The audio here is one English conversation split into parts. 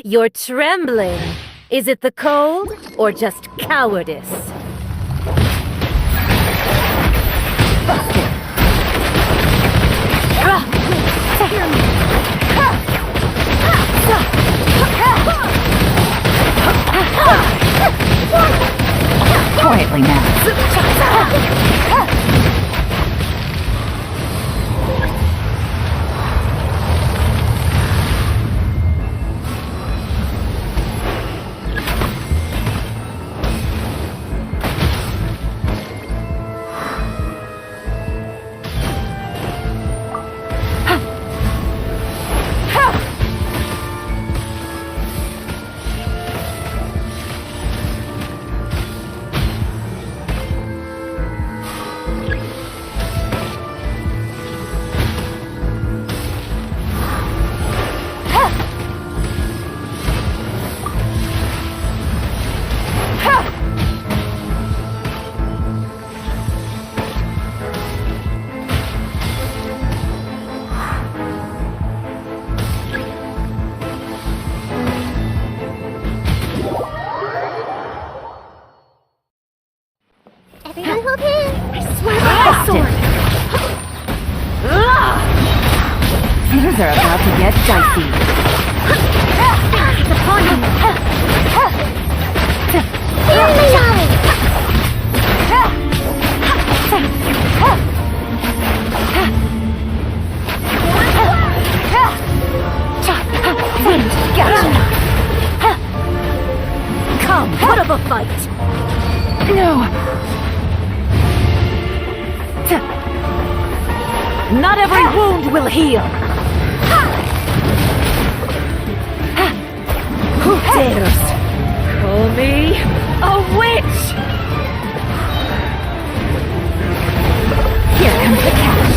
You're trembling. Is it the cold or just cowardice? Quietly now. Everyone hold hands! I swear by the sword! Things are about to get dicey. It's upon you! Fear my knowledge! Come, put up a fight! No! Not every wound will heal! Who dares call me a witch? Here comes the catch.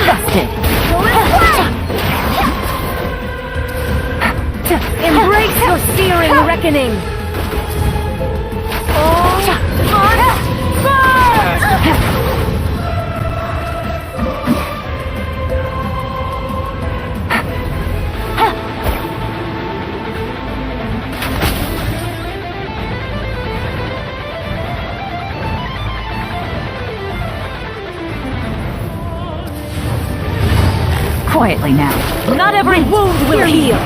Busted. Embrace your searing reckoning! Quietly now. Not every wound will heal!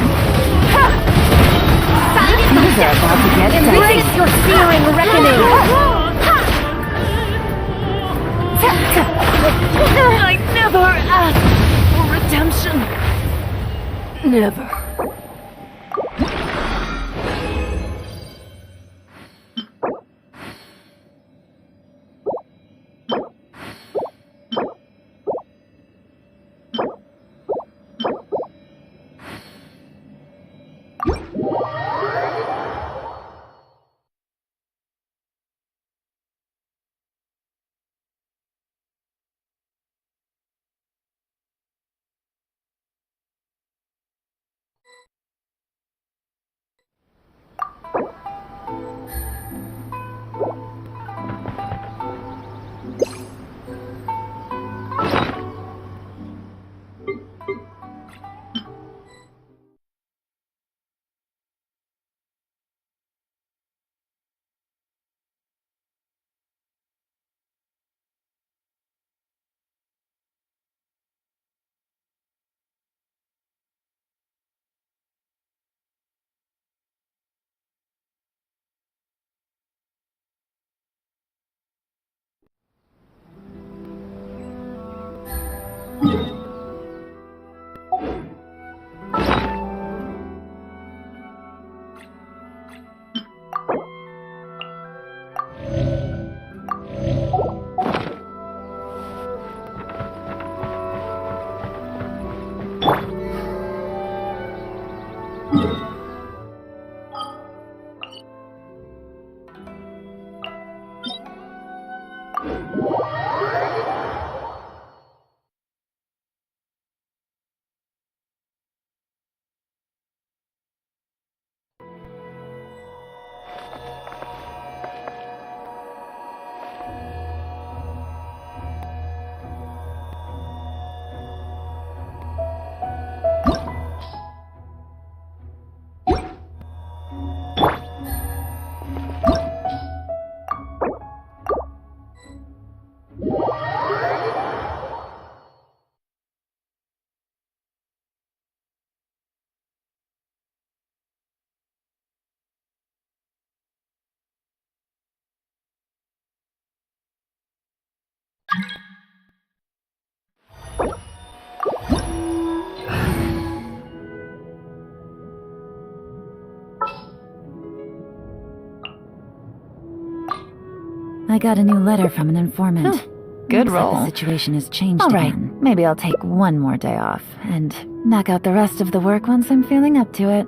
Things are about to get Embrace dicey. your searing reckoning! I never asked for redemption. Never. I got a new letter from an informant. Good Looks like roll. the situation has changed Alright, again. Maybe I'll take one more day off and knock out the rest of the work once I'm feeling up to it.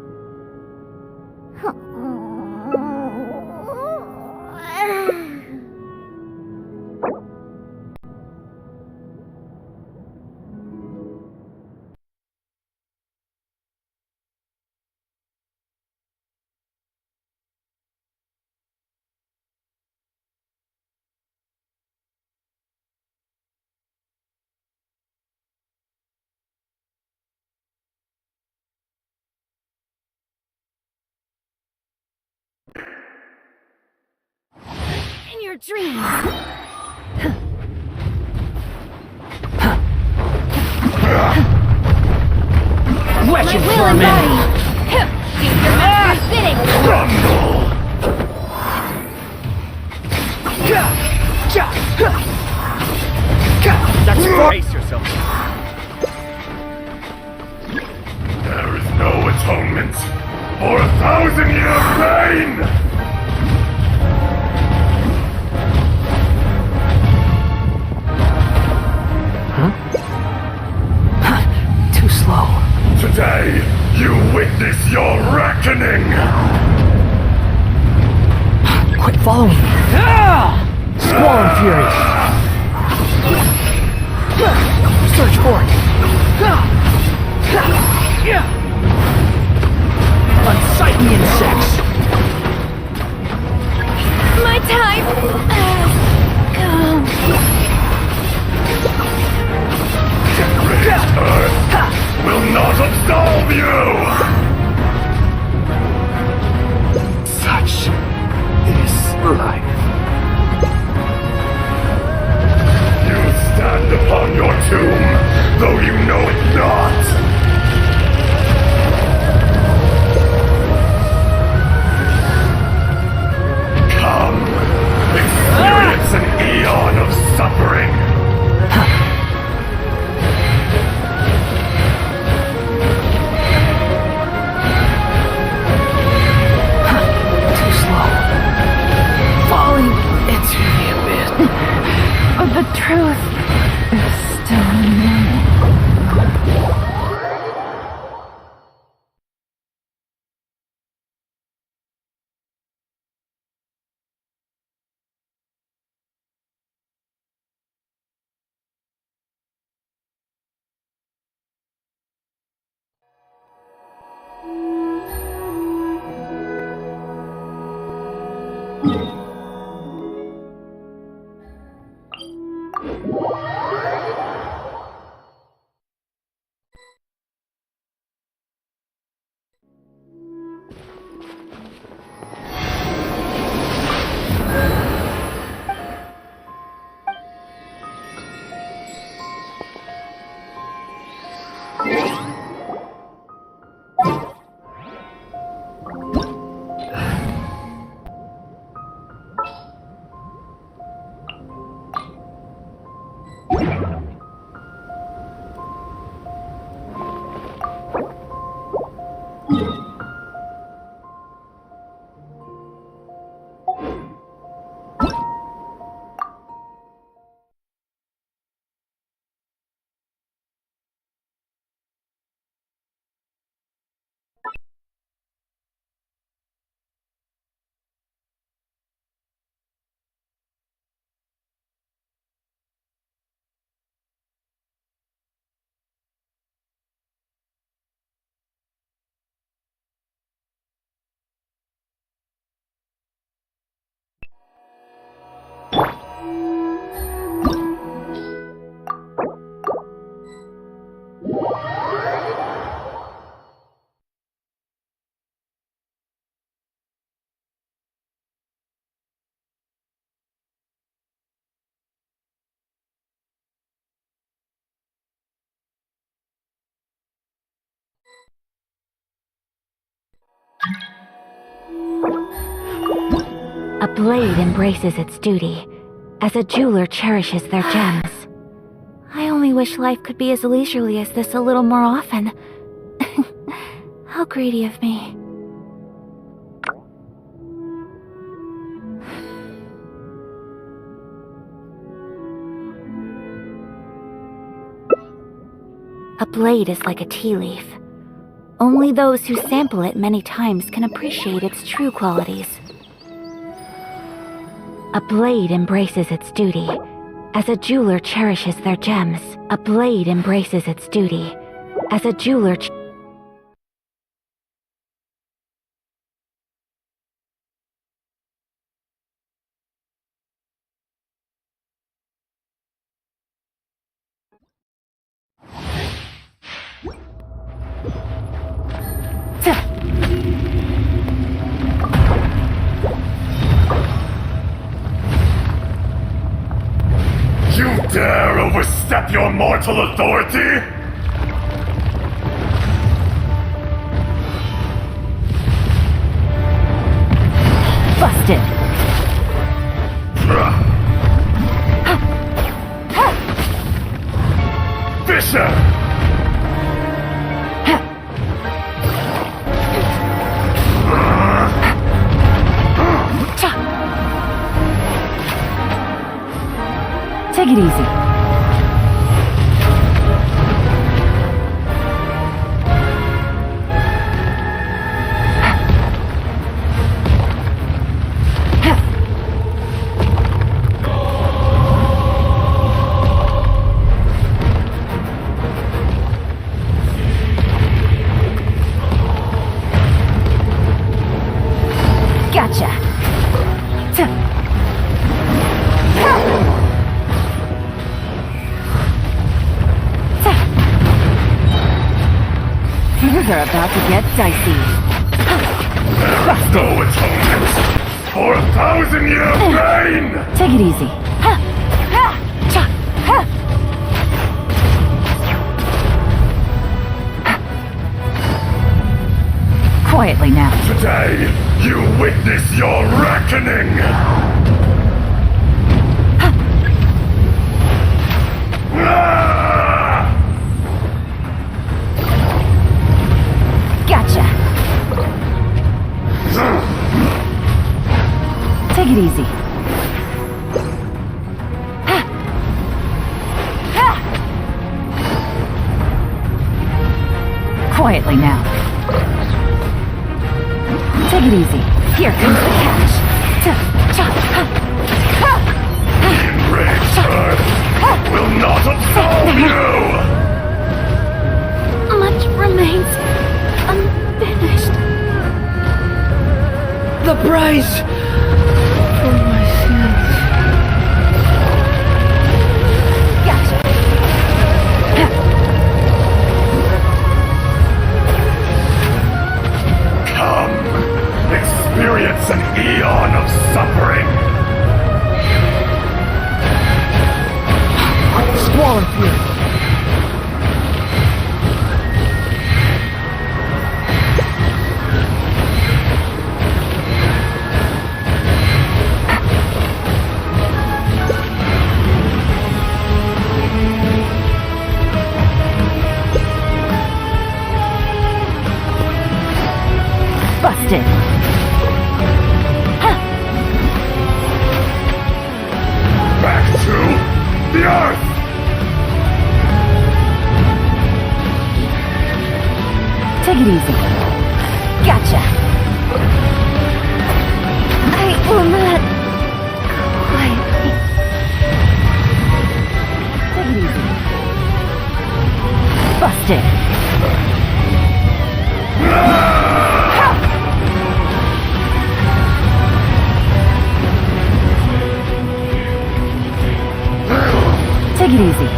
In your dreams. Question My for will a and minute. body. Do your master's bidding. That's brace yourself. There is no atonement for 1,000-year reign! Too slow. Today, you witness your reckoning! Quit following me. Squall and fury. Search for it. Unsightly insects. My time has come. This earth will not absolve you! Such is life. You stand upon your tomb, though you know it not! Come, experience an eon of suffering! Too slow. Falling into the abyss. But the truth is still unknown. A blade embraces its duty, as a jeweler cherishes their gems. I only wish life could be as leisurely as this a little more often. How greedy of me. A blade is like a tea leaf. Only those who sample it many times can appreciate its true qualities. A blade embraces its duty, as a jeweler cherishes their gems. A blade embraces its duty, as a jeweler You dare overstep your mortal authority? Busted! Fisher! Take it easy. Gotcha. Things are about to get dicey. There is no atonement for 1,000-year pain! Take it easy. Quietly now. Today, you witness your reckoning! Ah! Gotcha. Take it easy. Quietly now. Take it easy. Here comes the catch. The enraged earth will not absolve you! much remains unfinished. The price for my sins. Gotcha. Come, experience an eon of suffering. Squall and fury. Busted. Back to the earth! Take it easy. Gotcha. I will not quietly. Take it easy. Busted. Take it easy.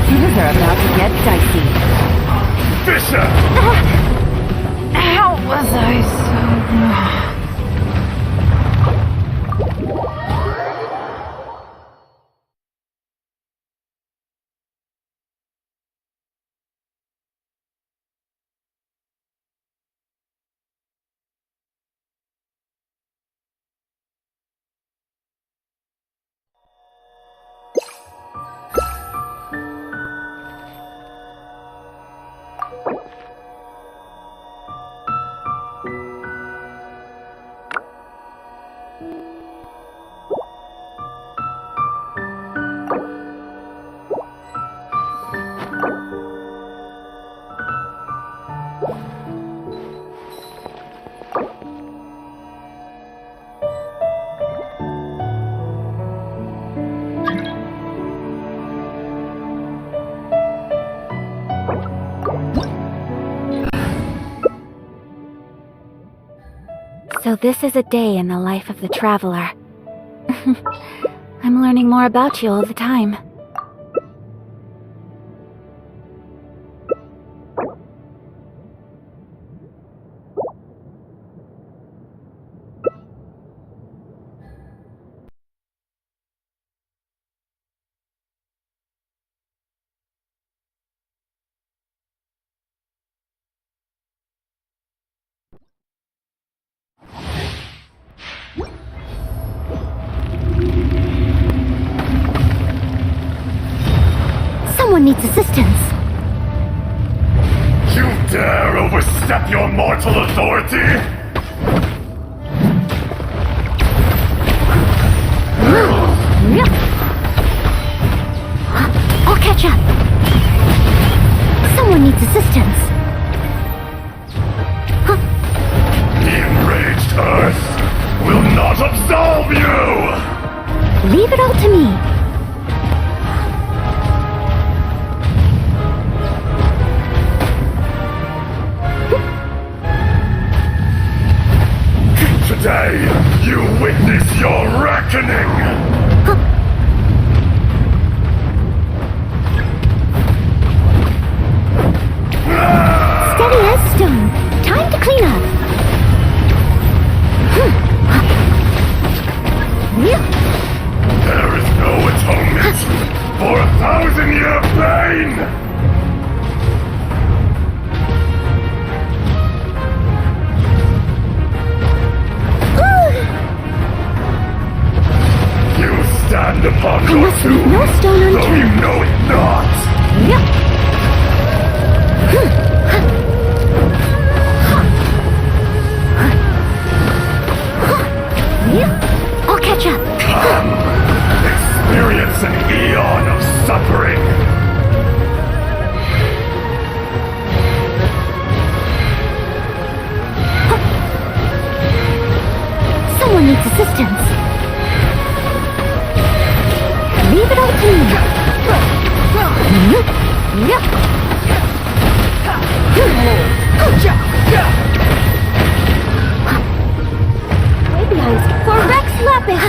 Things are about to get dicey. Fisher! How was I so... So this is a day in the life of the traveler. I'm learning more about you all the time. Someone needs assistance. You dare overstep your mortal authority? I'll catch up. Someone needs assistance. The enraged earth will not absolve you! Leave it all to me. Today, you witness your reckoning! Steady as stone. Time to clean up. There is no atonement for 1,000-year pain! You stand upon I your must leave tomb, no stone though you unturned. know it not! I'll catch up. Come, experience an eon of suffering! Someone needs assistance. Leave it all to me. Baby eyes for Rex Lapis.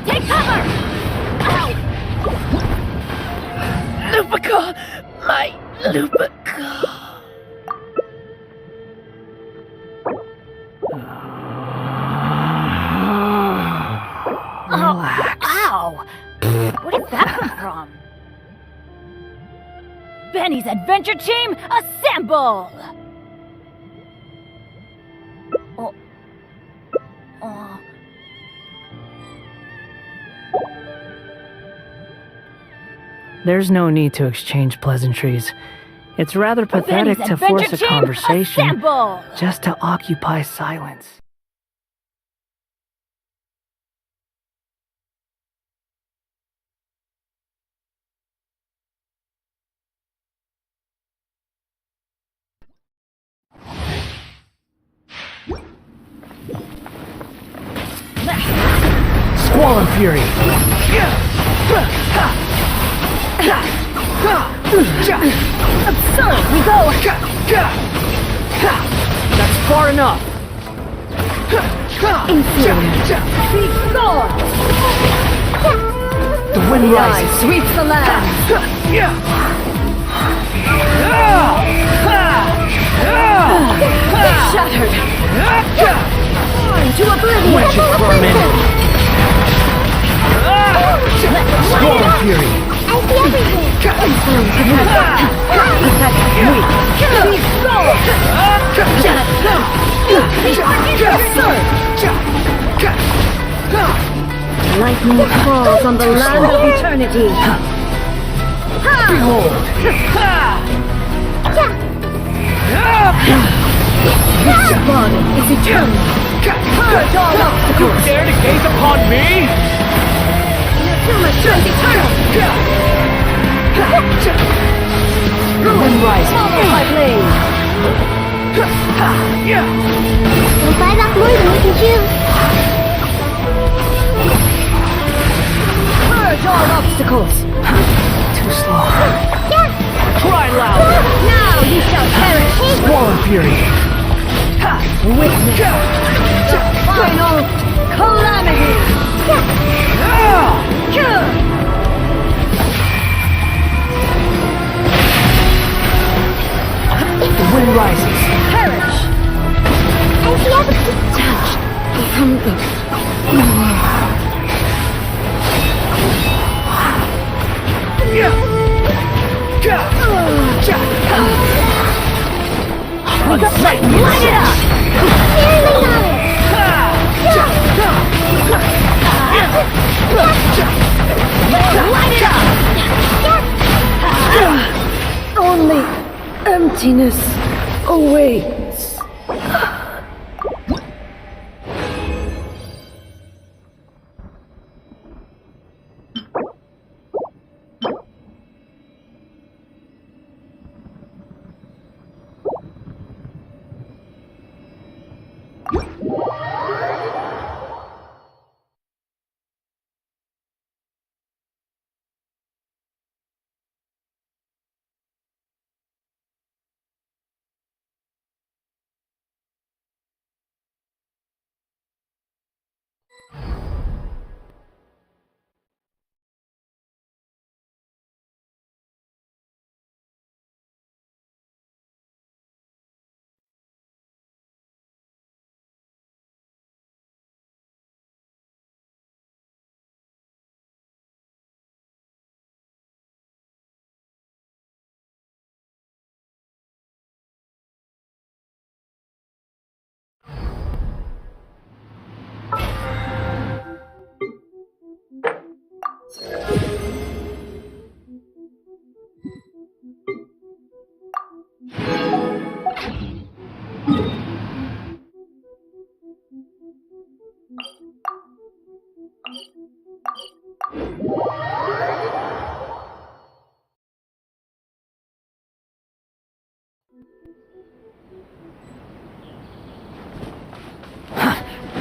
Take cover! Ow! Lupica! My Lupica! Relax. Ow! Where did that come from? Benny's adventure team, assemble! There's no need to exchange pleasantries. It's rather pathetic to force a conversation Assemble! just to occupy silence. Squall and Fury! Absurd! We go! That's far enough! Speed sword! The wind The eye rises! sweeps the land! Shattered! Into oblivion! Wretched for a minute! Squall and Fury! I see everything! Speed sword! Lightning falls on the land of eternity! Behold! This body is eternal! Purge all obstacles! Dare to gaze upon me? Inazuma turns eternal! The wind rises! My blade! We'll bite off more than we can chew. Purge all obstacles! Too slow. Cry loud! Now you shall perish! Squall and Fury! Witness the final calamity! The wind rises! Perish! I see everything. Touch something more. Unsightly Light it up! Light it up! Only emptiness awaits.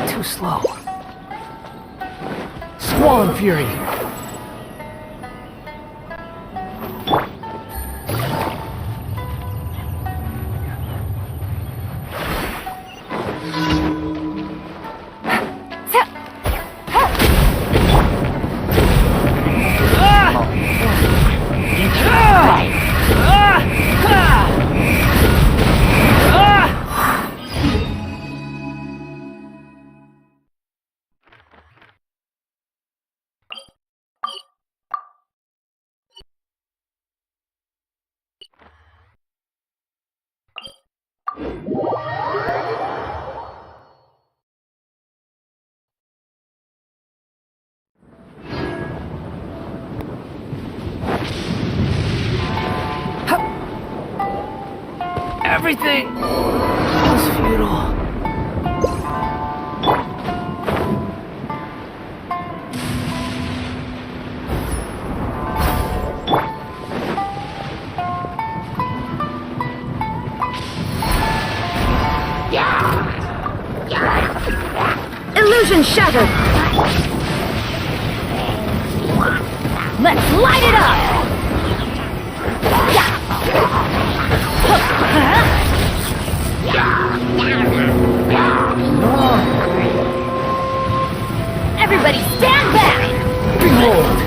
Too slow. Squall and Fury! Everything was futile. Illusion shattered! Let's light it up! Everybody stand back! Behold!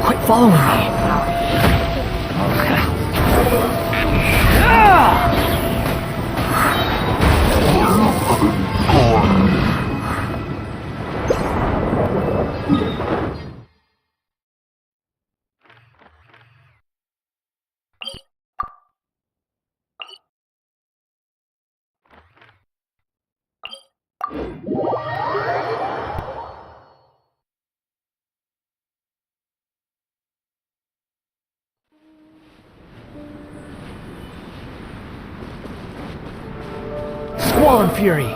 Quit following me. Squall and Fury!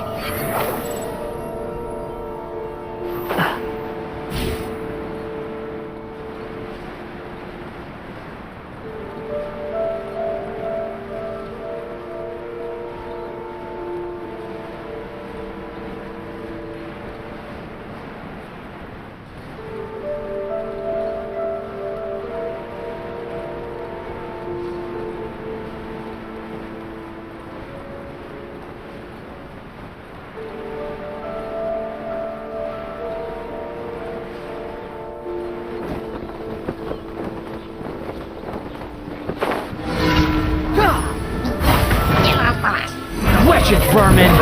Wretched vermin!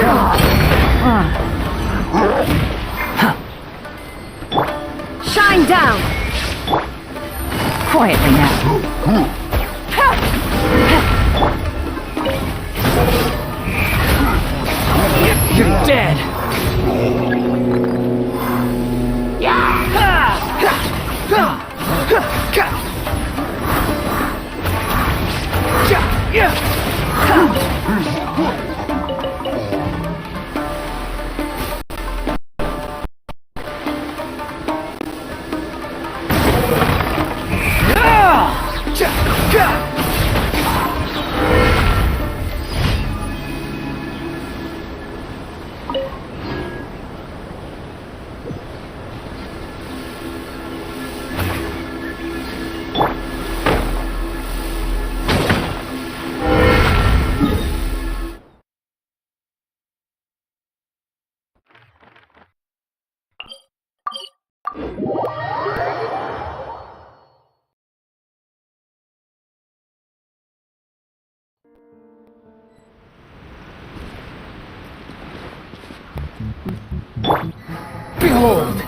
Shine down! Quietly now. You're dead! Behold!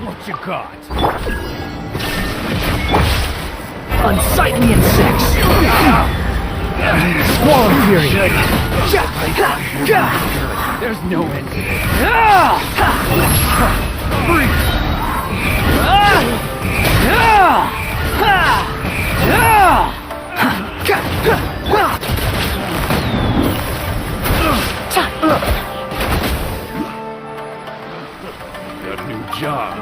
What you got? Unsightly insects! Squall and Fury! There's no end to That new job.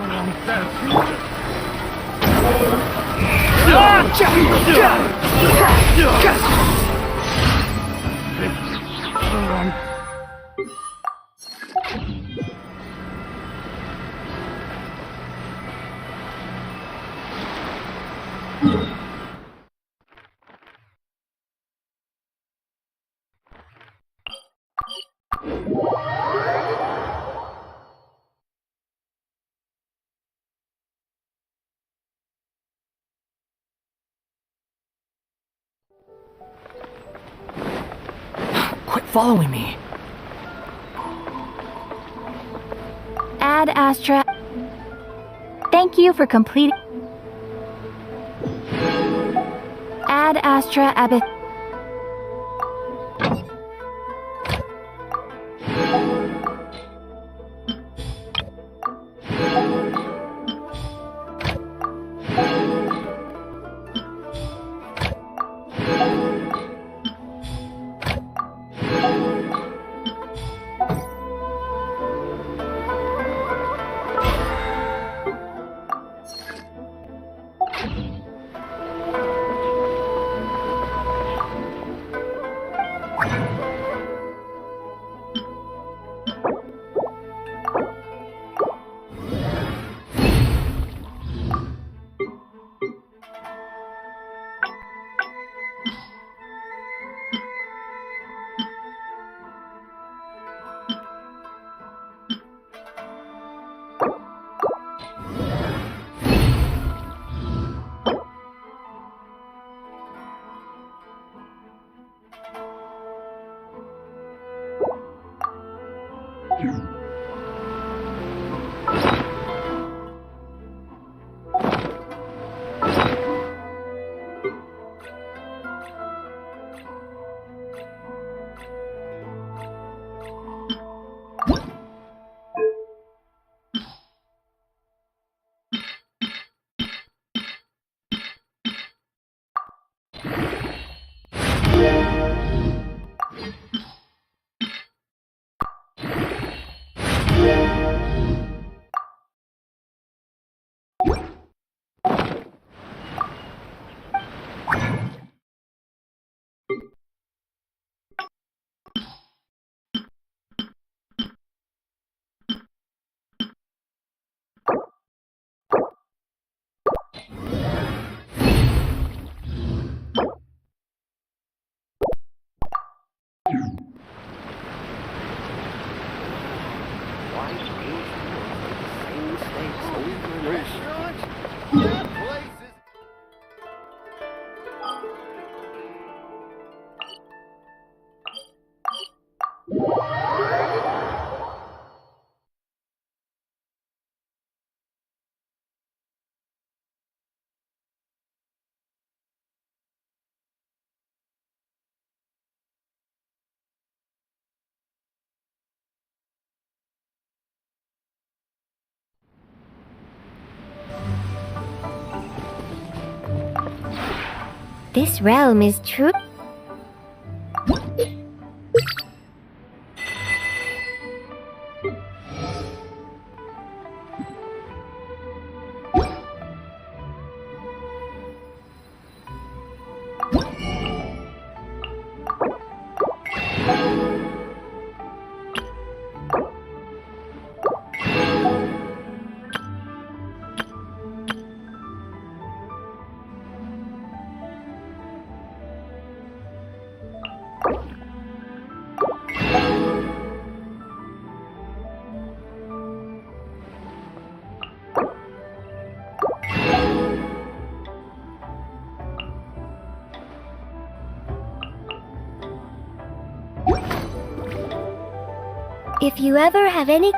following me. Ad Astra. Thank you for completing. Ad Astra Abyss. This realm is true. If you ever have any...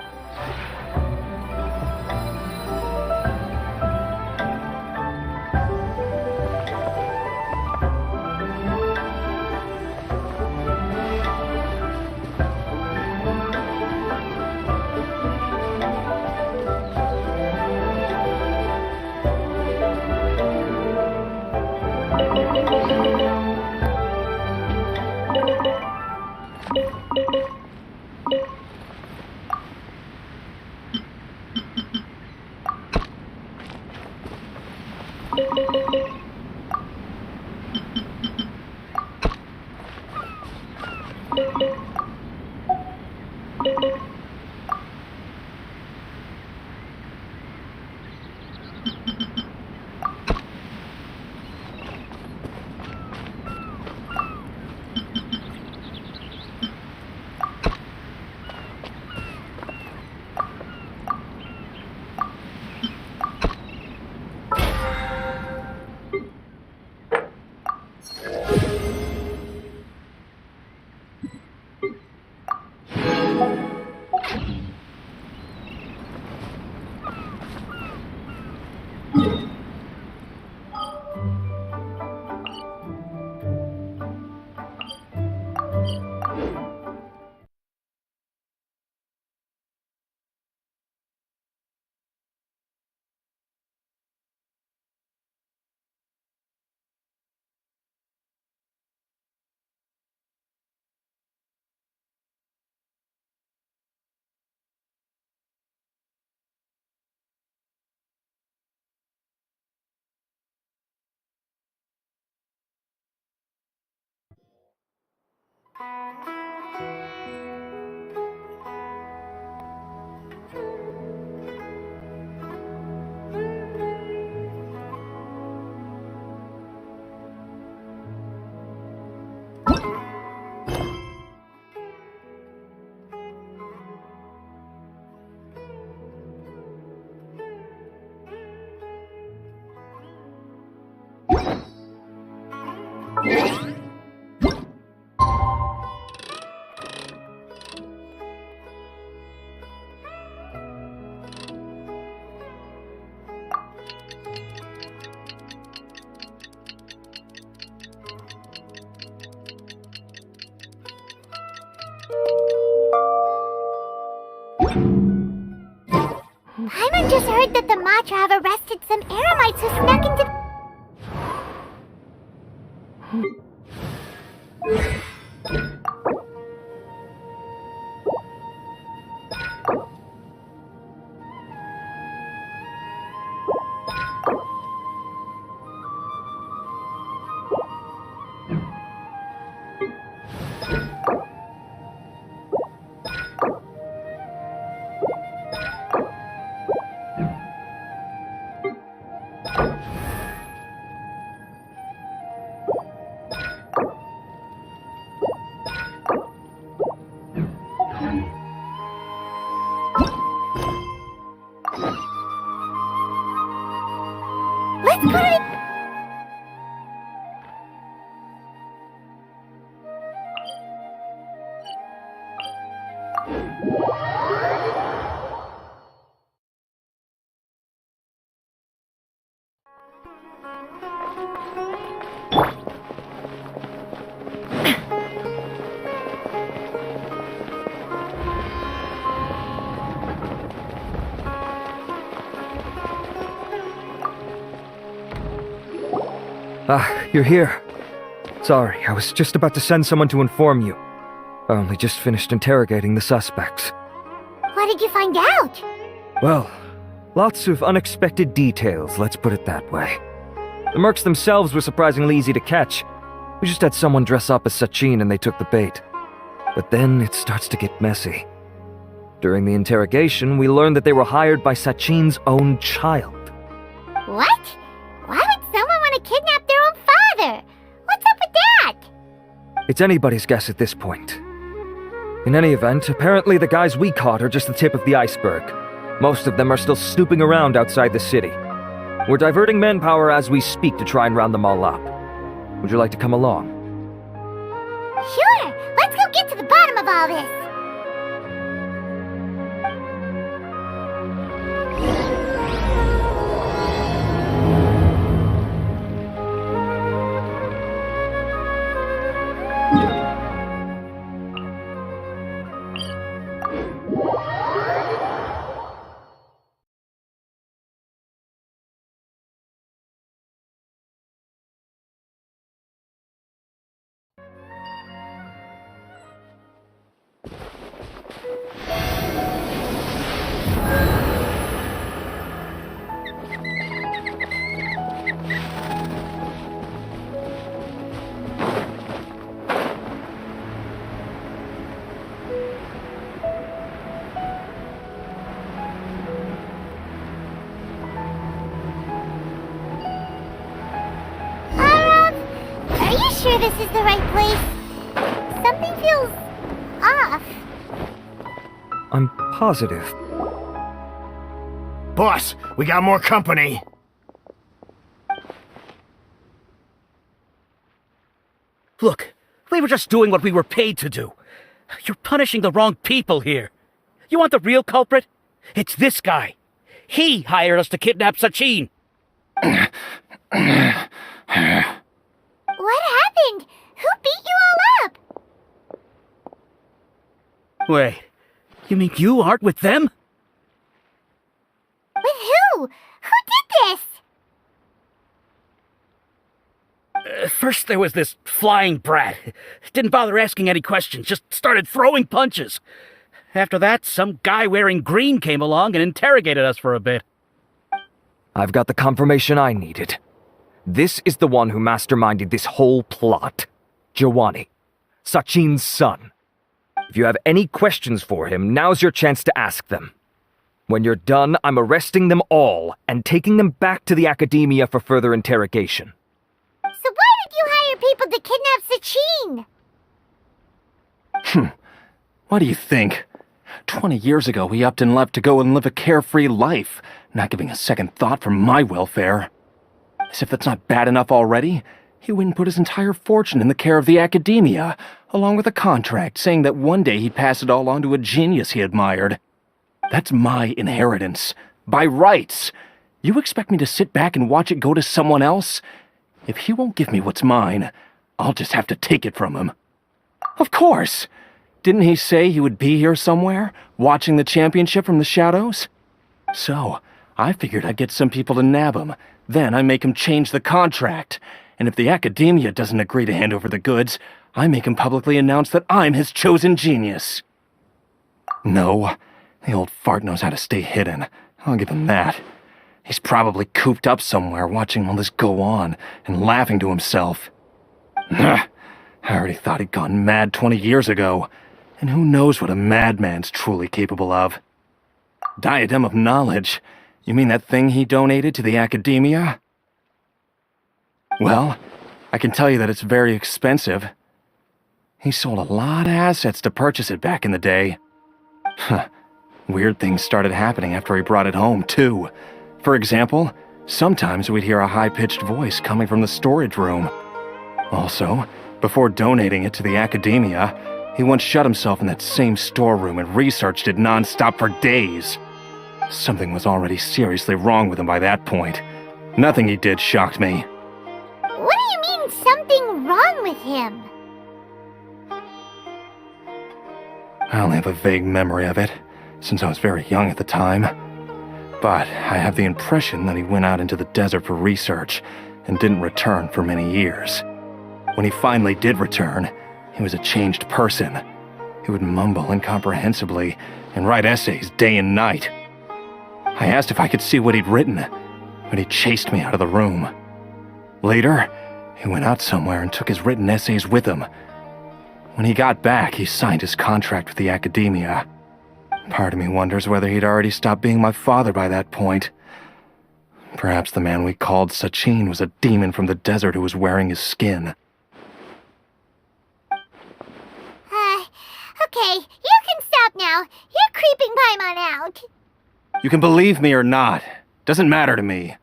Paimon just heard that the Matra have arrested some Eremites who snuck into... Let's go to the... Ah, you're here. Sorry, I was just about to send someone to inform you. I only just finished interrogating the suspects. What did you find out? Well, lots of unexpected details, let's put it that way. The mercs themselves were surprisingly easy to catch. We just had someone dress up as Sachin and they took the bait. But then it starts to get messy. During the interrogation, we learned that they were hired by Sachin's own child. What? Why would someone want to kidnap their own father? What's up with that? It's anybody's guess at this point. In any event, apparently the guys we caught are just the tip of the iceberg. Most of them are still snooping around outside the city. We're diverting manpower as we speak to try and round them all up. Would you like to come along? Sure, let's go get to the bottom of all this. Are you sure this is the right place? Something feels off. I'm positive. Boss, we got more company. Look, we were just doing what we were paid to do. You're punishing the wrong people here. You want the real culprit? It's this guy. He hired us to kidnap Sachin. What happened? Who beat you all up? Wait, you mean you aren't with them? With who? Who did this? First there was this flying brat. Didn't bother asking any questions, just started throwing punches. After that, some guy wearing green came along and interrogated us for a bit. I've got the confirmation I needed. This is the one who masterminded this whole plot. Jawani. Sachin's son. If you have any questions for him, now's your chance to ask them. When you're done, I'm arresting them all and taking them back to the academia for further interrogation. So why did you hire people to kidnap Sachin? What do you think? 20 years ago, he upped and left to go and live a carefree life, not giving a second thought for my welfare. As if that's not bad enough already, he went and put his entire fortune in the care of the academia, along with a contract saying that one day he'd pass it all on to a genius he admired. That's my inheritance. By rights. You expect me to sit back and watch it go to someone else? If he won't give me what's mine, I'll just have to take it from him. Of course! Didn't he say he would be here somewhere, watching the championship from the shadows? So, I figured I'd get some people to nab him. Then I make him change the contract. And if the academia doesn't agree to hand over the goods, I make him publicly announce that I'm his chosen genius. No, the old fart knows how to stay hidden. I'll give him that. He's probably cooped up somewhere watching all this go on and laughing to himself. I already thought he'd gone mad 20 years ago. And who knows what a madman's truly capable of. Diadem of Knowledge? You mean that thing he donated to the academia? Well, I can tell you that it's very expensive. He sold a lot of assets to purchase it back in the day. Weird things started happening after he brought it home, too. For example, sometimes we'd hear a high-pitched voice coming from the storage room. Also, before donating it to the academia, he once shut himself in that same storeroom and researched it non-stop for days. Something was already seriously wrong with him by that point. Nothing he did shocked me. What do you mean, something wrong with him? I only have a vague memory of it, since I was very young at the time. But I have the impression that he went out into the desert for research and didn't return for many years. When he finally did return, he was a changed person. He would mumble incomprehensibly and write essays day and night. I asked if I could see what he'd written, but he chased me out of the room. Later, he went out somewhere and took his written essays with him. When he got back, he signed his contract with the academia. Part of me wonders whether he'd already stopped being my father by that point. Perhaps the man we called Sachin was a demon from the desert who was wearing his skin. Okay, you can stop now. You're creeping Paimon out. You can believe me or not. Doesn't matter to me.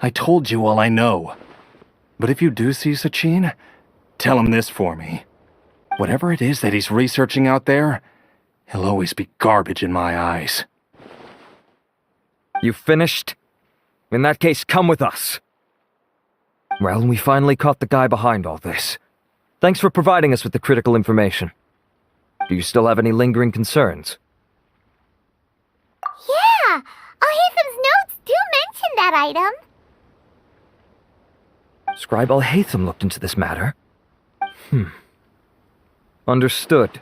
I told you all I know. But if you do see Sachin, tell him this for me. Whatever it is that he's researching out there, he'll always be garbage in my eyes. You finished? In that case, come with us. Well, we finally caught the guy behind all this. Thanks for providing us with the critical information. Do you still have any lingering concerns? Yeah, Al-Haytham's notes do mention that item. Scribe Al-Haytham looked into this matter. Understood.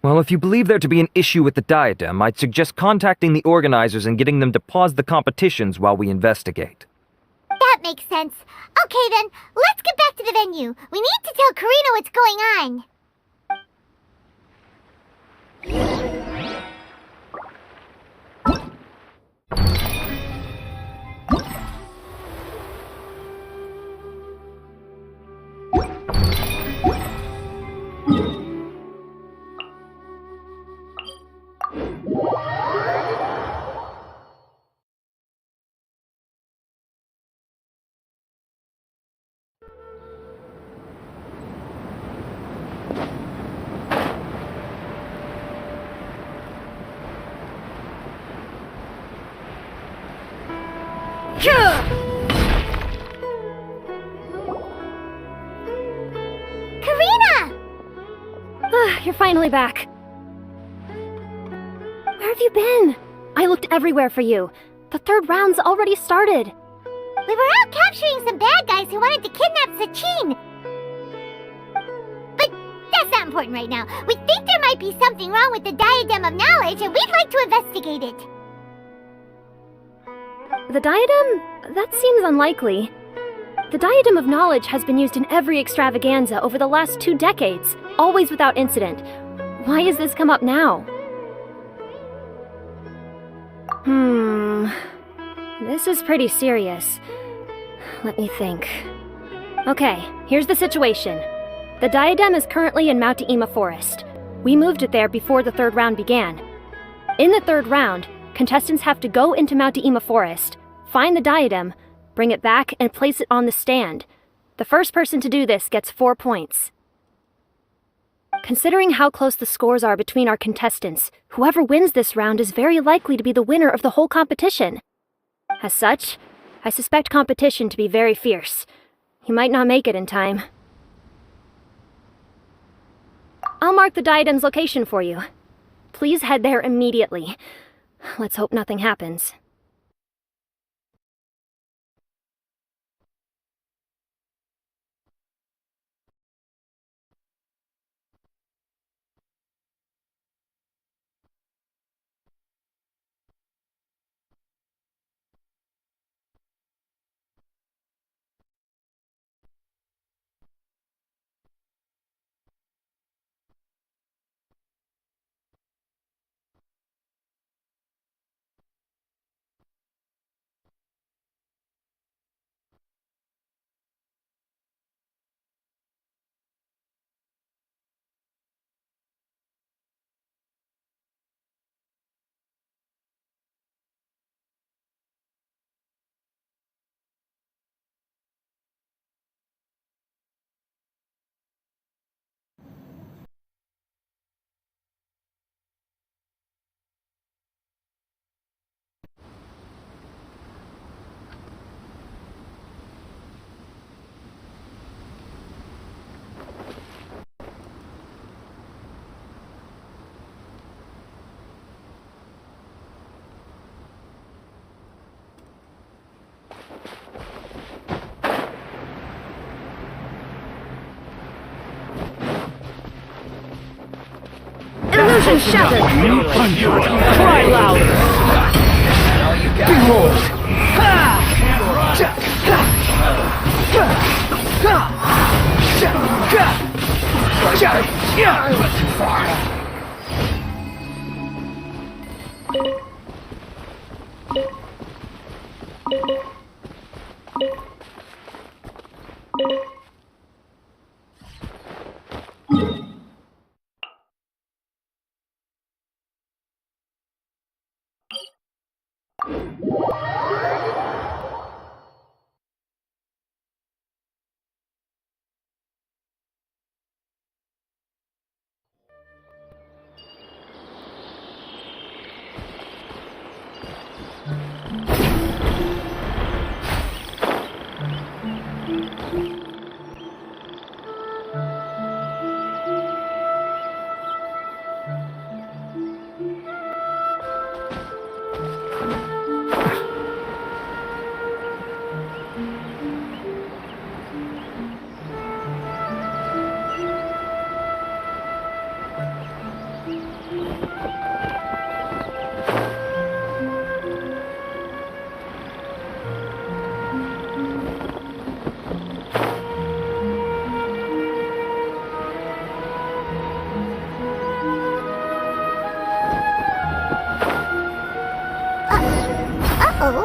Well, if you believe there to be an issue with the diadem, I'd suggest contacting the organizers and getting them to pause the competitions while we investigate. That makes sense. Okay then, let's get back to the venue. We need to tell Karina what's going on. Karina! You're finally back. Where have you been? I looked everywhere for you. The third round's already started. We were out capturing some bad guys who wanted to kidnap Sachin. But that's not important right now. We think there might be something wrong with the Diadem of Knowledge, and we'd like to investigate it. The diadem? That seems unlikely. The Diadem of Knowledge has been used in every extravaganza over the last 2 decades, always without incident. Why has this come up now? This is pretty serious. Let me think. Okay, here's the situation. The Diadem is currently in Mount Ima Forest. We moved it there before the 3rd round began. In the 3rd round, contestants have to go into Mount Ima Forest, find the Diadem, bring it back, and place it on the stand. The first person to do this gets 4 points. Considering how close the scores are between our contestants, whoever wins this round is very likely to be the winner of the whole competition. As such, I suspect competition to be very fierce. You might not make it in time. I'll mark the Diadem's location for you. Please head there immediately. Let's hope nothing happens. Illusion shattered! Cry louder! Behold! Uh-oh.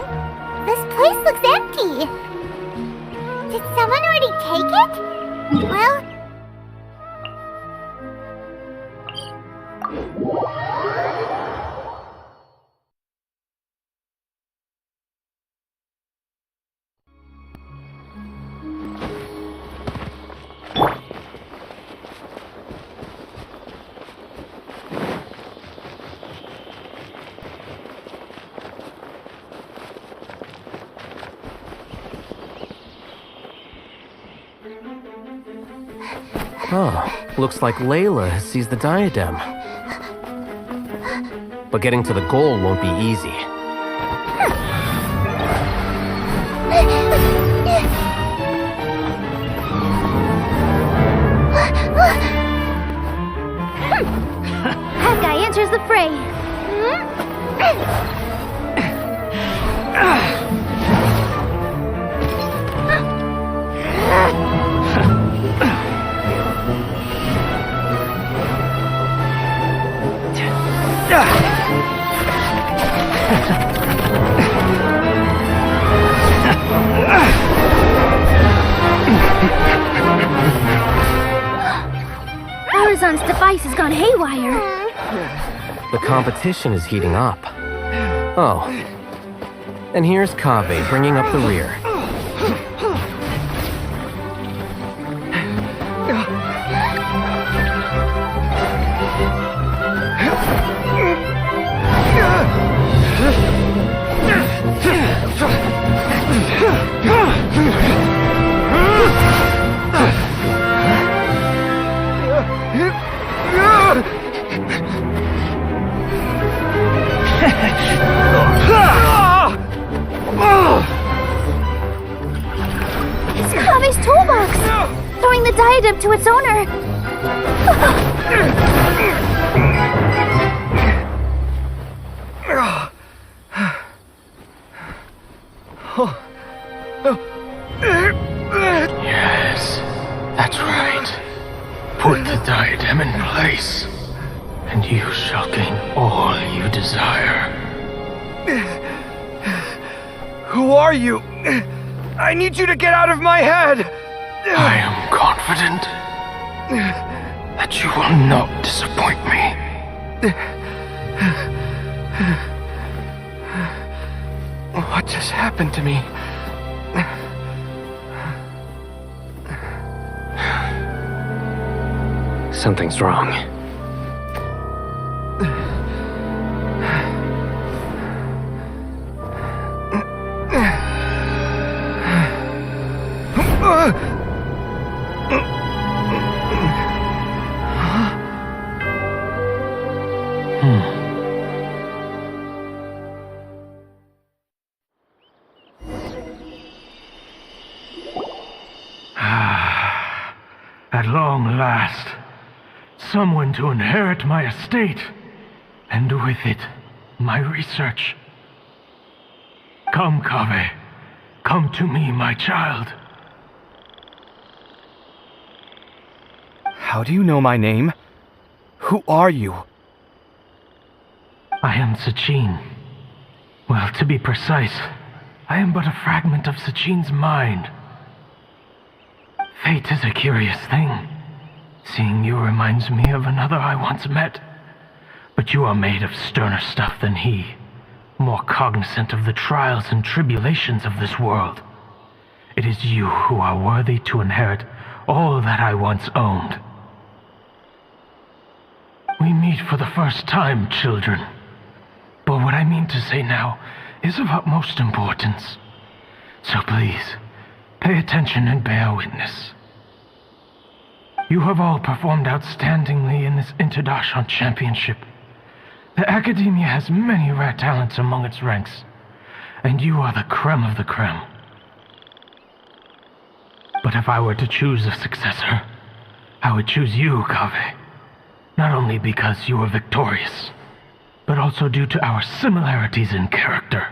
This place looks empty. Did someone already take it? Well... Oh, looks like Layla has seized the diadem. But getting to the goal won't be easy. That guy enters the fray. Arizon's device has gone haywire. The competition is heating up. Oh. And here's Kaveh bringing up the rear. It's Kaveh's toolbox! Throwing the diadem to its owner! Yes, that's right. Put the diadem in place, and you shall gain all you desire. Who are you? I need you to get out of my head! I am confident that you will not disappoint me. What just happened to me? Something's wrong. At long last, someone to inherit my estate, and with it, my research. Come, Kaveh. Come to me, my child. How do you know my name? Who are you? I am Sachin. Well, to be precise, I am but a fragment of Sachin's mind. Fate is a curious thing. Seeing you reminds me of another I once met. But you are made of sterner stuff than he, more cognizant of the trials and tribulations of this world. It is you who are worthy to inherit all that I once owned. We meet for the first time, children. But what I mean to say now is of utmost importance. So please, pay attention and bear witness. You have all performed outstandingly in this Interdashant Championship. The Academia has many rare talents among its ranks, and you are the creme of the creme. But if I were to choose a successor, I would choose you, Kaveh. Not only because you were victorious, but also due to our similarities in character.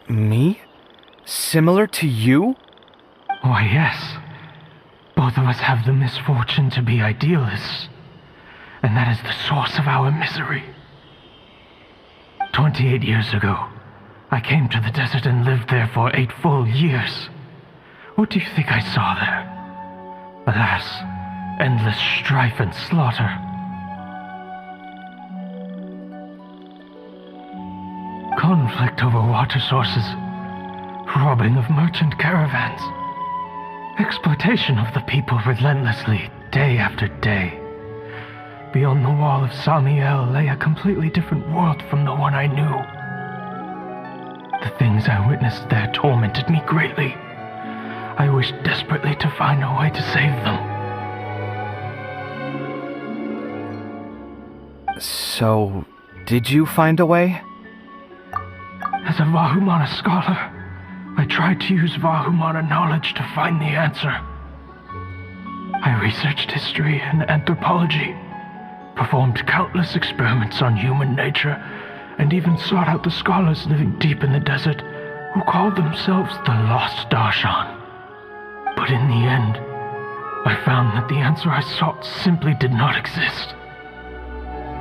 Me? Similar to you? Why, yes. Both of us have the misfortune to be idealists, and that is the source of our misery. 28 years ago, I came to the desert and lived there for 8 full years. What do you think I saw there? Alas, endless strife and slaughter. Conflict over water sources, robbing of merchant caravans, exploitation of the people relentlessly, day after day. Beyond the wall of Samiel lay a completely different world from the one I knew. The things I witnessed there tormented me greatly. I wished desperately to find a way to save them. So, did you find a way? As a Vahumana scholar, I tried to use Vahumana knowledge to find the answer. I researched history and anthropology, performed countless experiments on human nature, and even sought out the scholars living deep in the desert who called themselves the Lost Darshan. But in the end, I found that the answer I sought simply did not exist.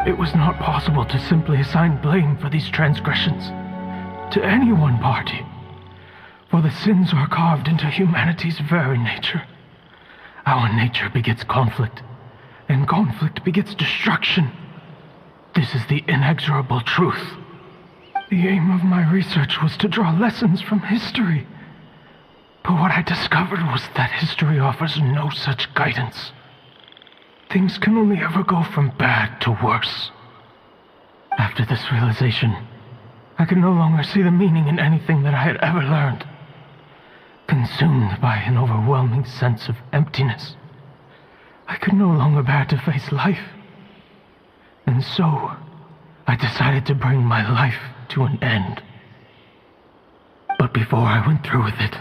It was not possible to simply assign blame for these transgressions to any one party, for the sins are carved into humanity's very nature. Our nature begets conflict, and conflict begets destruction. This is the inexorable truth. The aim of my research was to draw lessons from history. But what I discovered was that history offers no such guidance. Things can only ever go from bad to worse. After this realization, I could no longer see the meaning in anything that I had ever learned. Consumed by an overwhelming sense of emptiness, I could no longer bear to face life. And so, I decided to bring my life to an end. But before I went through with it,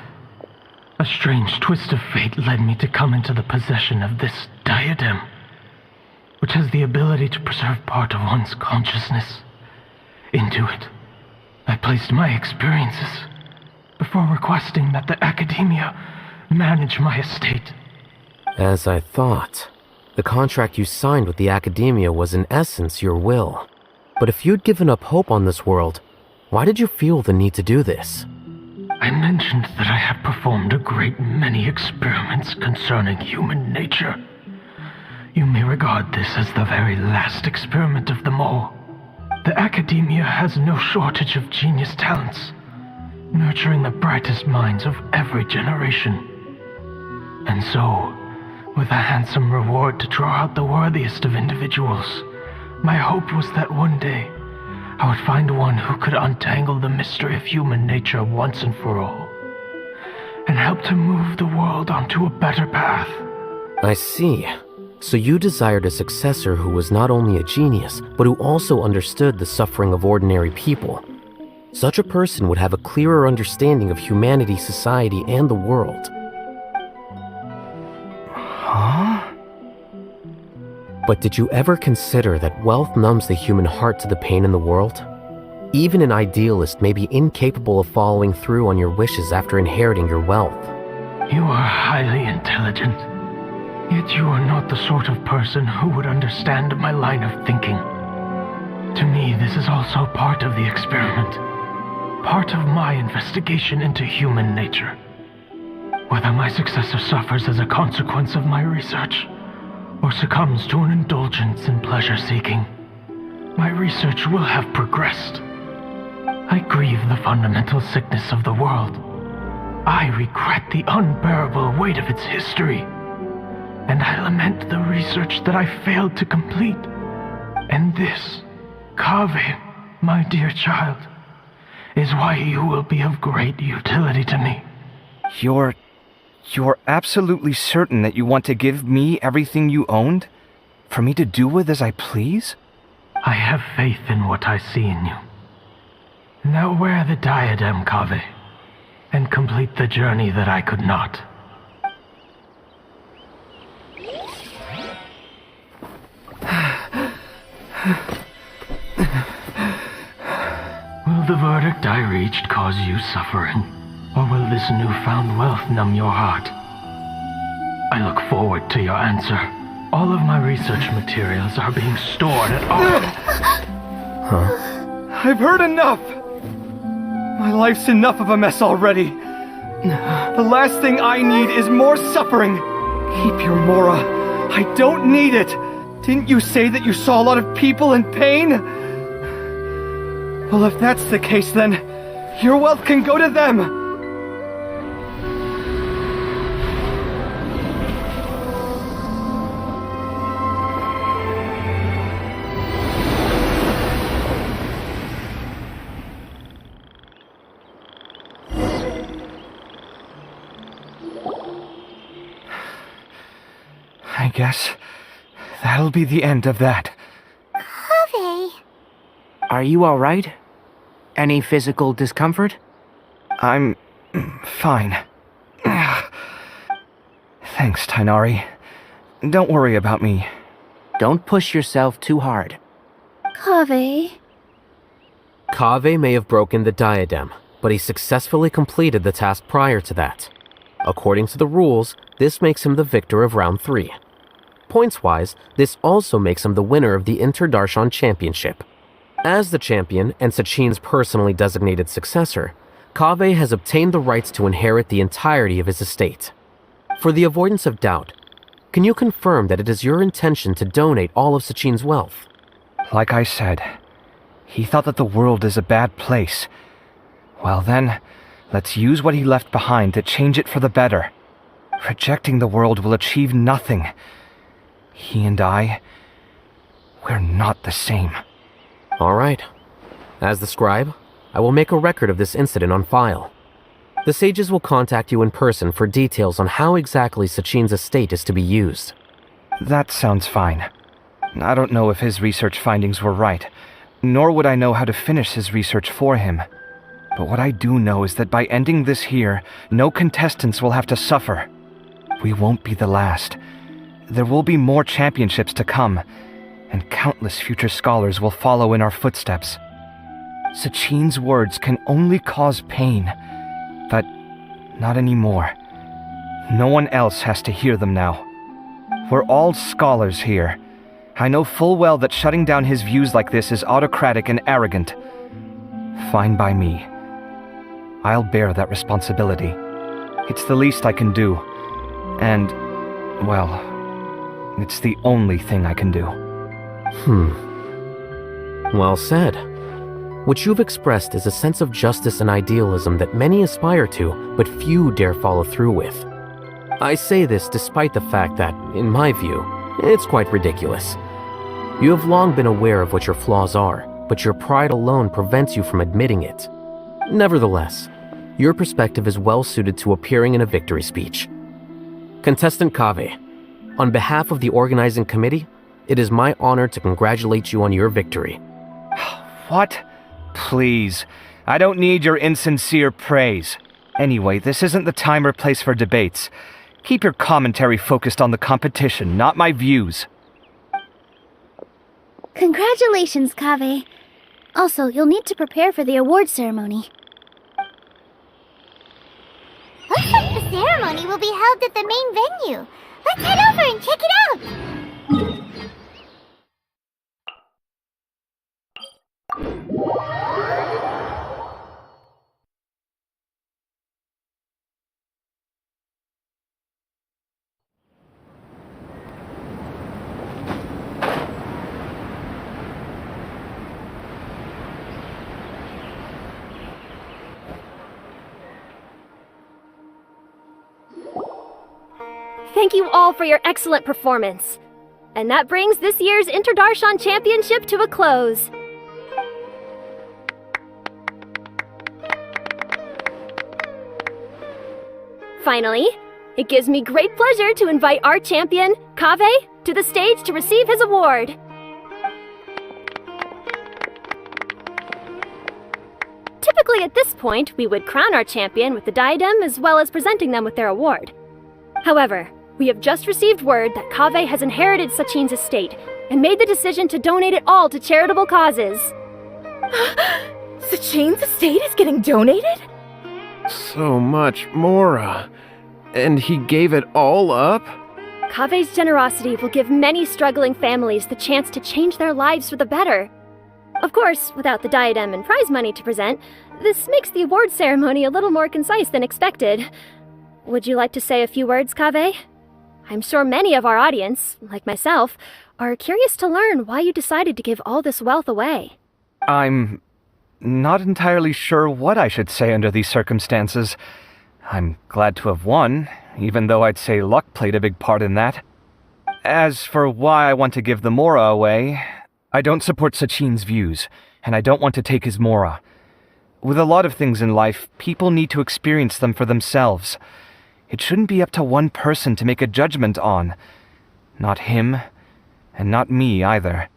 a strange twist of fate led me to come into the possession of this diadem, which has the ability to preserve part of one's consciousness. Into it, I placed my experiences before requesting that the academia manage my estate. As I thought, the contract you signed with the academia was in essence your will. But if you'd given up hope on this world, why did you feel the need to do this? I mentioned that I have performed a great many experiments concerning human nature. You may regard this as the very last experiment of them all. The academia has no shortage of genius talents, nurturing the brightest minds of every generation. And so, with a handsome reward to draw out the worthiest of individuals, my hope was that one day I would find one who could untangle the mystery of human nature once and for all, and help to move the world onto a better path. I see. So you desired a successor who was not only a genius, but who also understood the suffering of ordinary people. Such a person would have a clearer understanding of humanity, society, and the world. Huh? But did you ever consider that wealth numbs the human heart to the pain in the world? Even an idealist may be incapable of following through on your wishes after inheriting your wealth. You are highly intelligent, yet you are not the sort of person who would understand my line of thinking. To me, this is also part of the experiment, part of my investigation into human nature. Whether my successor suffers as a consequence of my research, or succumbs to an indulgence in pleasure-seeking, my research will have progressed. I grieve the fundamental sickness of the world. I regret the unbearable weight of its history. And I lament the research that I failed to complete. And this, Kaveh, my dear child, is why you will be of great utility to me. You're absolutely certain that you want to give me everything you owned? For me to do with as I please? I have faith in what I see in you. Now wear the diadem, Kaveh, and complete the journey that I could not. Will the verdict I reached cause you suffering? Or will this newfound wealth numb your heart? I look forward to your answer. All of my research materials are being stored at all. Huh? I've heard enough! My life's enough of a mess already. The last thing I need is more suffering. Keep your Mora. I don't need it. Didn't you say that you saw a lot of people in pain? Well, if that's the case, then your wealth can go to them. I guess that'll be the end of that. Kaveh. Are you alright? Any physical discomfort? I'm fine. Thanks, Tainari. Don't worry about me. Don't push yourself too hard. Kaveh. Kaveh may have broken the diadem, but he successfully completed the task prior to that. According to the rules, this makes him the victor of round 3. Points-wise, this also makes him the winner of the Inter-Darshan Championship. As the champion and Sachin's personally designated successor, Kaveh has obtained the rights to inherit the entirety of his estate. For the avoidance of doubt, can you confirm that it is your intention to donate all of Sachin's wealth? Like I said, he thought that the world is a bad place. Well then, let's use what he left behind to change it for the better. Rejecting the world will achieve nothing. He and I, we're not the same. All right. As the scribe, I will make a record of this incident on file. The sages will contact you in person for details on how exactly Sachin's estate is to be used. That sounds fine. I don't know if his research findings were right, nor would I know how to finish his research for him. But what I do know is that by ending this here, no contestants will have to suffer. We won't be the last. There will be more championships to come, and countless future scholars will follow in our footsteps. Sachin's words can only cause pain, but not anymore. No one else has to hear them now. We're all scholars here. I know full well that shutting down his views like this is autocratic and arrogant. Fine by me. I'll bear that responsibility. It's the least I can do. And, well, it's the only thing I can do. Well said. What you've expressed is a sense of justice and idealism that many aspire to, but few dare follow through with. I say this despite the fact that, in my view, it's quite ridiculous. You have long been aware of what your flaws are, but your pride alone prevents you from admitting it. Nevertheless, your perspective is well suited to appearing in a victory speech. Contestant Kaveh, on behalf of the organizing committee, it is my honor to congratulate you on your victory. What? Please. I don't need your insincere praise. Anyway, this isn't the time or place for debates. Keep your commentary focused on the competition, not my views. Congratulations, Kaveh. Also, you'll need to prepare for the award ceremony. Looks like the ceremony will be held at the main venue. Let's head over and check it out! Thank you all for your excellent performance. And that brings this year's Inter-Darshan Championship to a close. Finally, it gives me great pleasure to invite our champion, Kaveh, to the stage to receive his award. Typically at this point, we would crown our champion with the diadem as well as presenting them with their award. However, we have just received word that Kaveh has inherited Sachin's estate and made the decision to donate it all to charitable causes. Sachin's estate is getting donated? So much, Mora. And he gave it all up? Kaveh's generosity will give many struggling families the chance to change their lives for the better. Of course, without the diadem and prize money to present, this makes the award ceremony a little more concise than expected. Would you like to say a few words, Kaveh? I'm sure many of our audience, like myself, are curious to learn why you decided to give all this wealth away. I'm not entirely sure what I should say under these circumstances. I'm glad to have won, even though I'd say luck played a big part in that. As for why I want to give the Mora away, I don't support Sachin's views, and I don't want to take his Mora. With a lot of things in life, people need to experience them for themselves. It shouldn't be up to one person to make a judgment on. Not him, and not me either.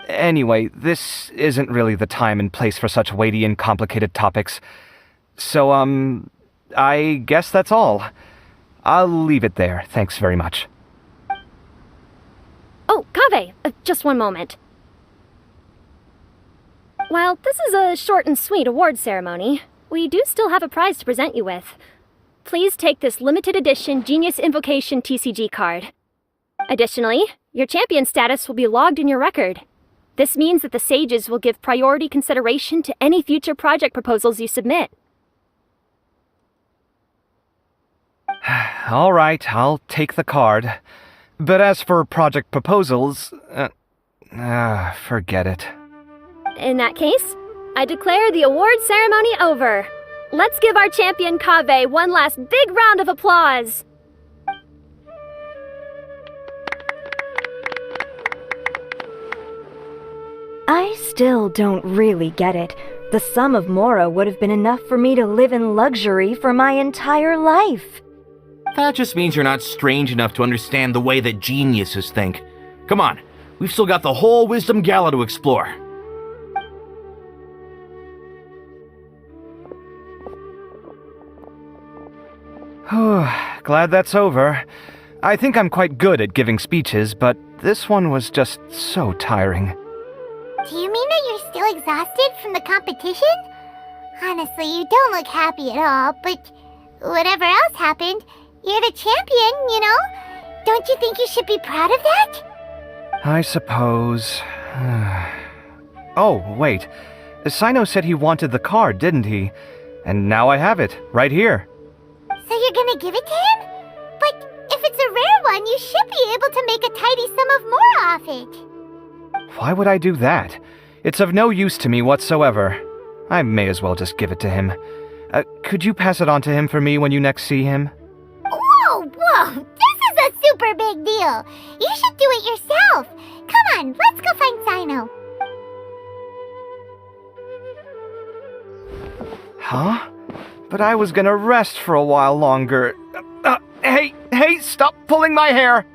Anyway, this isn't really the time and place for such weighty and complicated topics. So, I guess that's all. I'll leave it there, thanks very much. Oh, Kaveh, just one moment. While this is a short and sweet award ceremony, we do still have a prize to present you with. Please take this limited edition Genius Invocation TCG card. Additionally, Your champion status will be logged in your record. This means that the sages will give priority consideration to any future project proposals you submit. All right, I'll take the card. But as for project proposals, forget it. In that case, I declare the award ceremony over. Let's give our champion Kaveh one last big round of applause. I still don't really get it. The sum of Mora would have been enough for me to live in luxury for my entire life. That just means you're not strange enough to understand the way that geniuses think. Come on, we've still got the whole Wisdom Gala to explore. Glad that's over. I think I'm quite good at giving speeches, but this one was just so tiring. Do you mean that you're still exhausted from the competition? Honestly, you don't look happy at all, but whatever else happened, you're the champion, you know? Don't you think you should be proud of that? I suppose. Oh, wait. Sino said he wanted the card, didn't he? And now I have it, right here. So you're gonna give it to him? But if it's a rare one, you should be able to make a tidy sum of more off it. Why would I do that? It's of no use to me whatsoever. I may as well just give it to him. Could you pass it on to him for me when you next see him? Whoa! This is a super big deal! You should do it yourself! Come on, let's go find Sino. Huh? But I was gonna rest for a while longer. Hey, stop pulling my hair!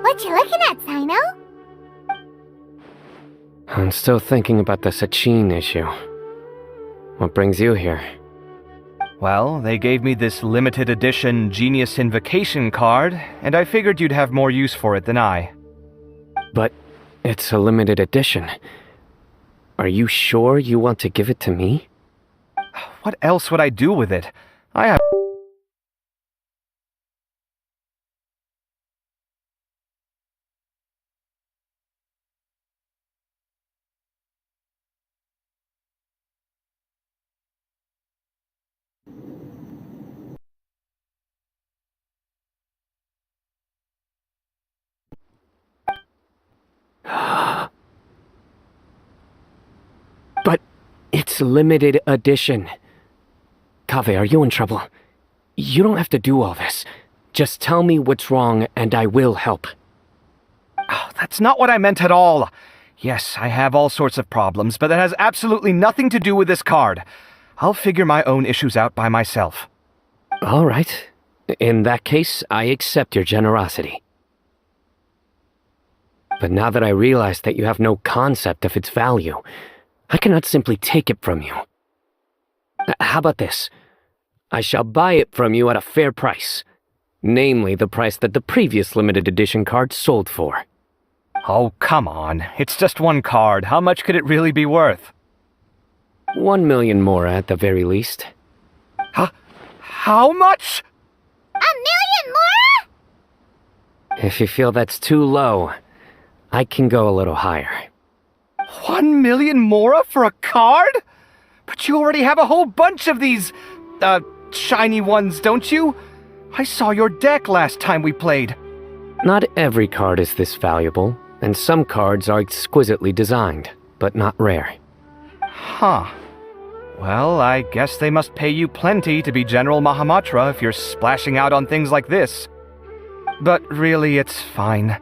What you looking at, Sino? I'm still thinking about the Sachin issue. What brings you here? Well, they gave me this limited edition Genius Invocation card, and I figured you'd have more use for it than I. But it's a limited edition. Are you sure you want to give it to me? What else would I do with it? I have... But it's limited edition. Kaveh, are you in trouble? You don't have to do all this. Just tell me what's wrong and I will help. Oh, that's not what I meant at all. Yes, I have all sorts of problems, but that has absolutely nothing to do with this card. I'll figure my own issues out by myself. All right. In that case, I accept your generosity. But now that I realize that you have no concept of its value, I cannot simply take it from you. How about this? I shall buy it from you at a fair price. Namely, the price that the previous limited edition card sold for. Oh, come on. It's just one card. How much could it really be worth? 1 million more at the very least. How much? 1 million more? If you feel that's too low, I can go a little higher. 1 million mora for a card? But you already have a whole bunch of these, shiny ones, don't you? I saw your deck last time we played. Not every card is this valuable, and some cards are exquisitely designed, but not rare. Huh. Well, I guess they must pay you plenty to be General Mahamatra if you're splashing out on things like this. But really, it's fine.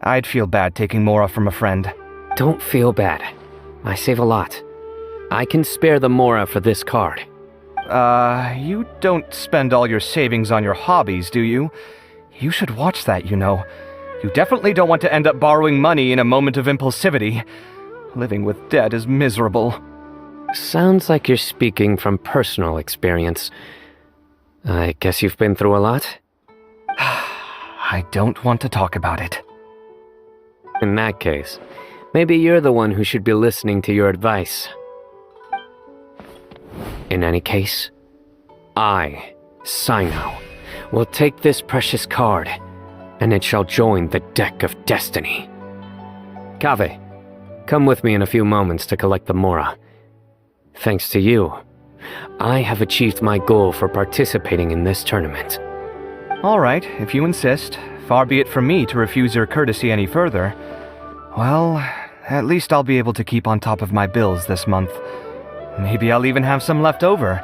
I'd feel bad taking mora from a friend. Don't feel bad. I save a lot. I can spare the mora for this card. You don't spend all your savings on your hobbies, do you? You should watch that, you know. You definitely don't want to end up borrowing money in a moment of impulsivity. Living with debt is miserable. Sounds like you're speaking from personal experience. I guess you've been through a lot? I don't want to talk about it. In that case, Maybe you're the one who should be listening to your advice. In any case, I, Sino, will take this precious card, and it shall join the deck of destiny. Kaveh, come with me in a few moments to collect the Mora. Thanks to you, I have achieved my goal for participating in this tournament. All right, if you insist. Far be it from me to refuse your courtesy any further. Well, at least I'll be able to keep on top of my bills this month. Maybe I'll even have some left over.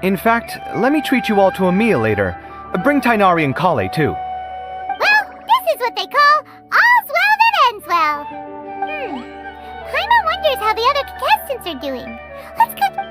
In fact, let me treat you all to a meal later. Bring Tainari and Kale, too. Well, this is what they call all's well that ends well. Paimon wonders how the other contestants are doing. Let's go...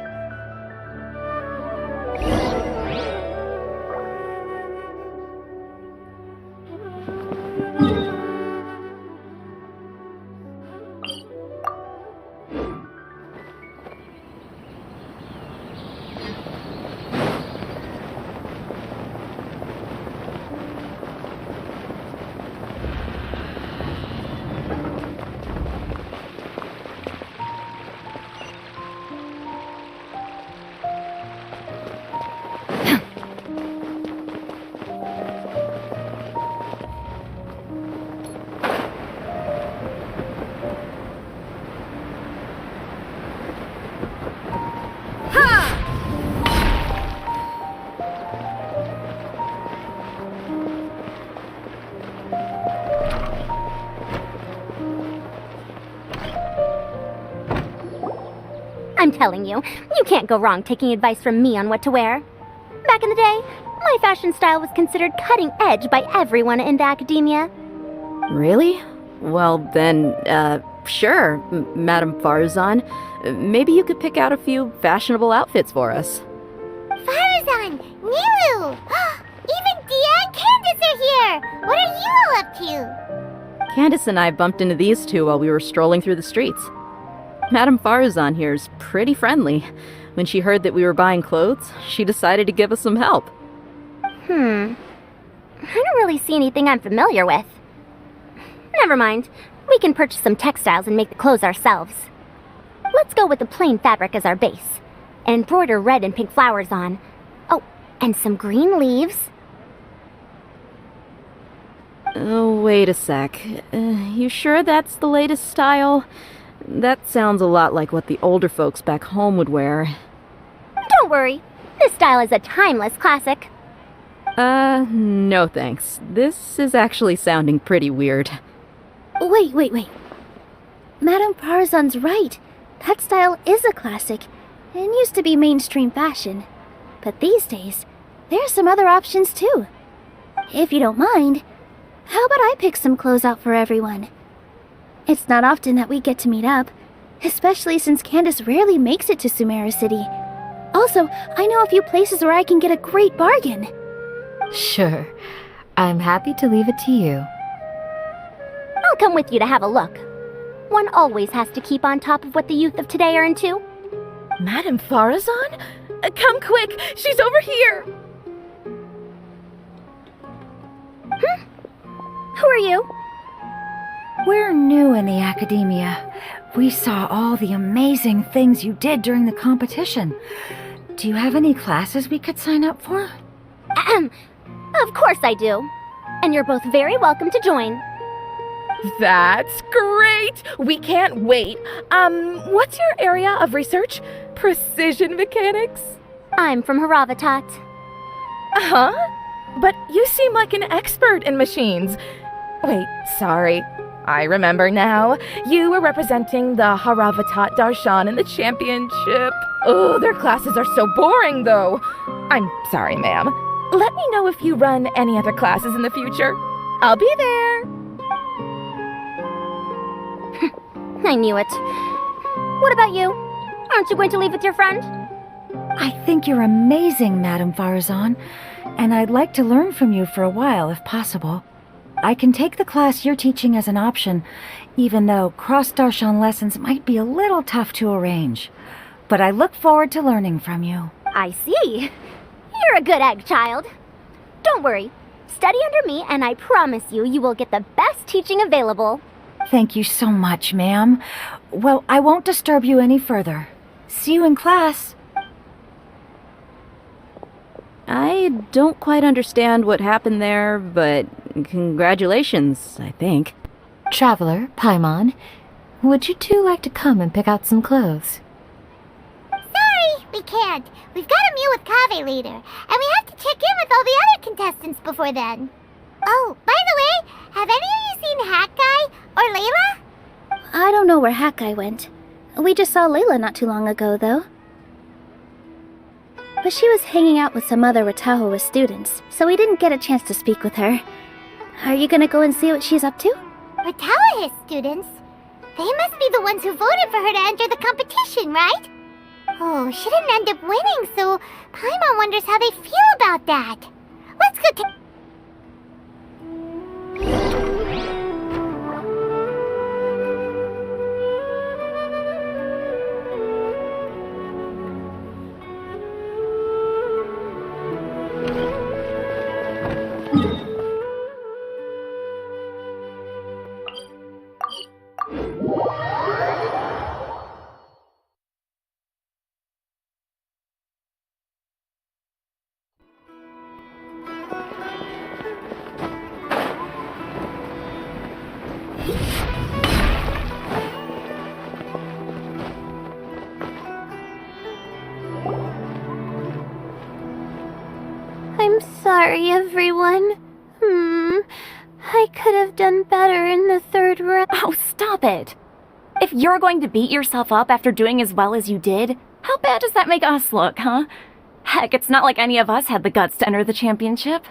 I'm telling you, you can't go wrong taking advice from me on what to wear. Back in the day, my fashion style was considered cutting edge by everyone in the academia. Really? Well then, sure, Madame Farazan. Maybe you could pick out a few fashionable outfits for us. Farazan! Nilu! Even Dia and Candace are here! What are you all up to? Candace and I bumped into these two while we were strolling through the streets. Madame Farazan here's pretty friendly. When she heard that we were buying clothes, she decided to give us some help. I don't really see anything I'm familiar with. Never mind. We can purchase some textiles and make the clothes ourselves. Let's go with the plain fabric as our base, and embroider red and pink flowers on. Oh, and some green leaves. Oh, wait a sec. You sure that's the latest style? That sounds a lot like what the older folks back home would wear. Don't worry. This style is a timeless classic. No thanks. This is actually sounding pretty weird. Wait. Madame Farazan's right. That style is a classic, and used to be mainstream fashion. But these days, there's some other options too. If you don't mind, how about I pick some clothes out for everyone? It's not often that we get to meet up, especially since Candace rarely makes it to Sumeru City. Also, I know a few places where I can get a great bargain. Sure. I'm happy to leave it to you. I'll come with you to have a look. One always has to keep on top of what the youth of today are into. Madame Farazan? Come quick! She's over here! Who are you? We're new in the academia. We saw all the amazing things you did during the competition. Do you have any classes we could sign up for? Of course I do. And you're both very welcome to join. That's great! We can't wait. What's your area of research? Precision mechanics? I'm from Haravatat. Huh? But you seem like an expert in machines. Wait, sorry. I remember now. You were representing the Haravatat Darshan in the championship. Oh, their classes are so boring, though. I'm sorry, ma'am. Let me know if you run any other classes in the future. I'll be there. I knew it. What about you? Aren't you going to leave with your friend? I think you're amazing, Madame Farazan, and I'd like to learn from you for a while, if possible. I can take the class you're teaching as an option, even though cross-Darshan lessons might be a little tough to arrange. But I look forward to learning from you. I see. You're a good egg, child. Don't worry. Study under me, and I promise you will get the best teaching available. Thank you so much, ma'am. Well, I won't disturb you any further. See you in class. I don't quite understand what happened there, but congratulations, I think. Traveler, Paimon, would you two like to come and pick out some clothes? Sorry, we can't. We've got a meal with Kaveh later, and we have to check in with all the other contestants before then. Oh, by the way, have any of you seen Hat Guy or Layla? I don't know where Hat Guy went. We just saw Layla not too long ago, though. But she was hanging out with some other Watahoa students, so we didn't get a chance to speak with her. Are you gonna go and see what she's up to? Watahoa students? They must be the ones who voted for her to enter the competition, right? Oh, she didn't end up winning, so Paimon wonders how they feel about that. Let's go I'm sorry, everyone. I could have done better in the third round. Oh, stop it! If you're going to beat yourself up after doing as well as you did, how bad does that make us look, huh? Heck, it's not like any of us had the guts to enter the championship.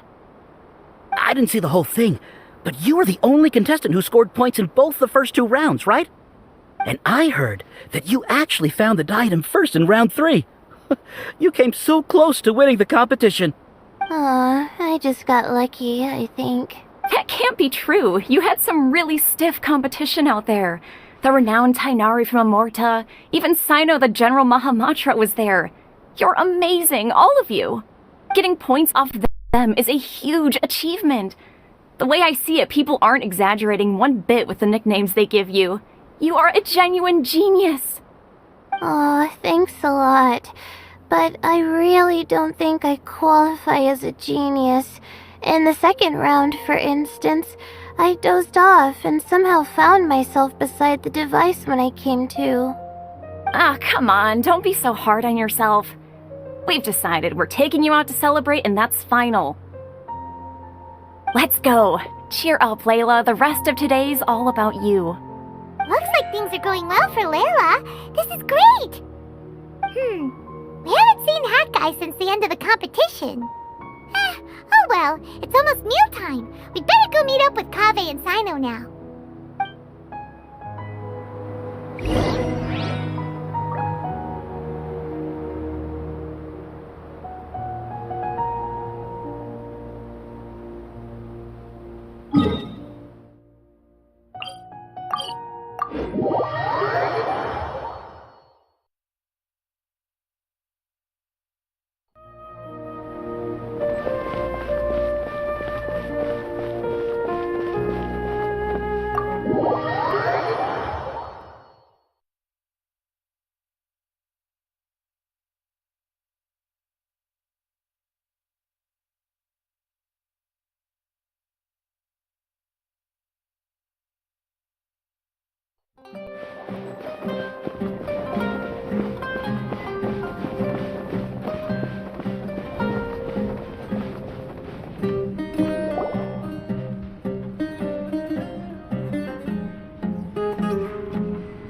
I didn't see the whole thing, but you were the only contestant who scored points in both the first 2 rounds, right? And I heard that you actually found the diadem first in round 3. You came so close to winning the competition. Aw, I just got lucky, I think. That can't be true. You had some really stiff competition out there. The renowned Tainari from Amorta, even Sino the General Mahamatra was there. You're amazing, all of you. Getting points off them is a huge achievement. The way I see it, people aren't exaggerating one bit with the nicknames they give you. You are a genuine genius. Aw, thanks a lot. But I really don't think I qualify as a genius. In the second round, for instance, I dozed off and somehow found myself beside the device when I came to. Ah, come on, don't be so hard on yourself. We've decided we're taking you out to celebrate, and that's final. Let's go. Cheer up, Layla. The rest of today's all about you. Looks like things are going well for Layla. This is great. We haven't seen Hat Guy since the end of the competition. Oh well, it's almost mealtime. We'd better go meet up with Kaveh and Sino now.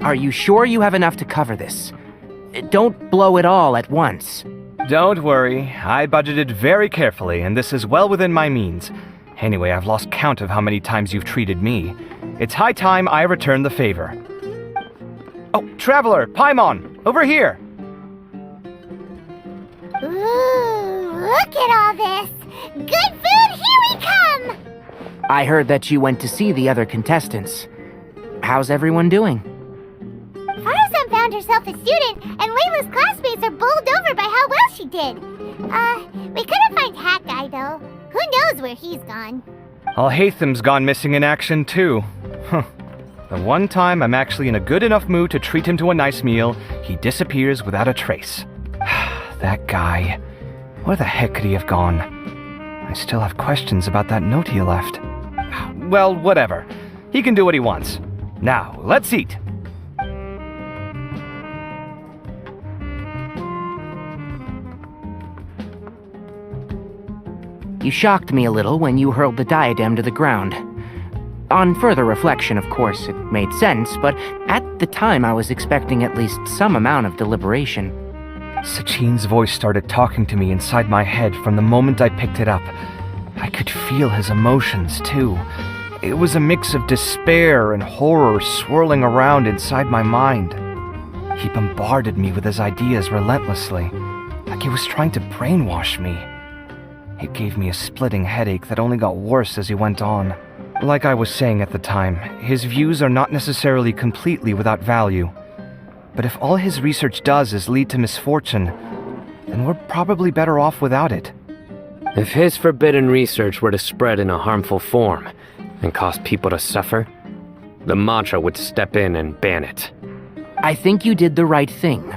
Are you sure you have enough to cover this? Don't blow it all at once. Don't worry, I budgeted very carefully, and this is well within my means. Anyway, I've lost count of how many times you've treated me. It's high time I return the favor. Oh, Traveler, Paimon, over here! Ooh, look at all this! Good food, here we come! I heard that you went to see the other contestants. How's everyone doing? Farazan found herself a student, and Layla's classmates are bowled over by how well she did. We couldn't find Hat Guy, though. Who knows where he's gone? Alhaitham's gone missing in action, too. Huh. The one time I'm actually in a good enough mood to treat him to a nice meal, he disappears without a trace. That guy. Where the heck could he have gone? I still have questions about that note he left. Well, whatever. He can do what he wants. Now, let's eat. You shocked me a little when you hurled the diadem to the ground. On further reflection, of course, it made sense, but at the time I was expecting at least some amount of deliberation. Sachin's voice started talking to me inside my head from the moment I picked it up. I could feel his emotions, too. It was a mix of despair and horror swirling around inside my mind. He bombarded me with his ideas relentlessly, like he was trying to brainwash me. It gave me a splitting headache that only got worse as he went on. Like I was saying at the time, his views are not necessarily completely without value. But if all his research does is lead to misfortune, then we're probably better off without it. If his forbidden research were to spread in a harmful form and cause people to suffer, the Mantra would step in and ban it. I think you did the right thing.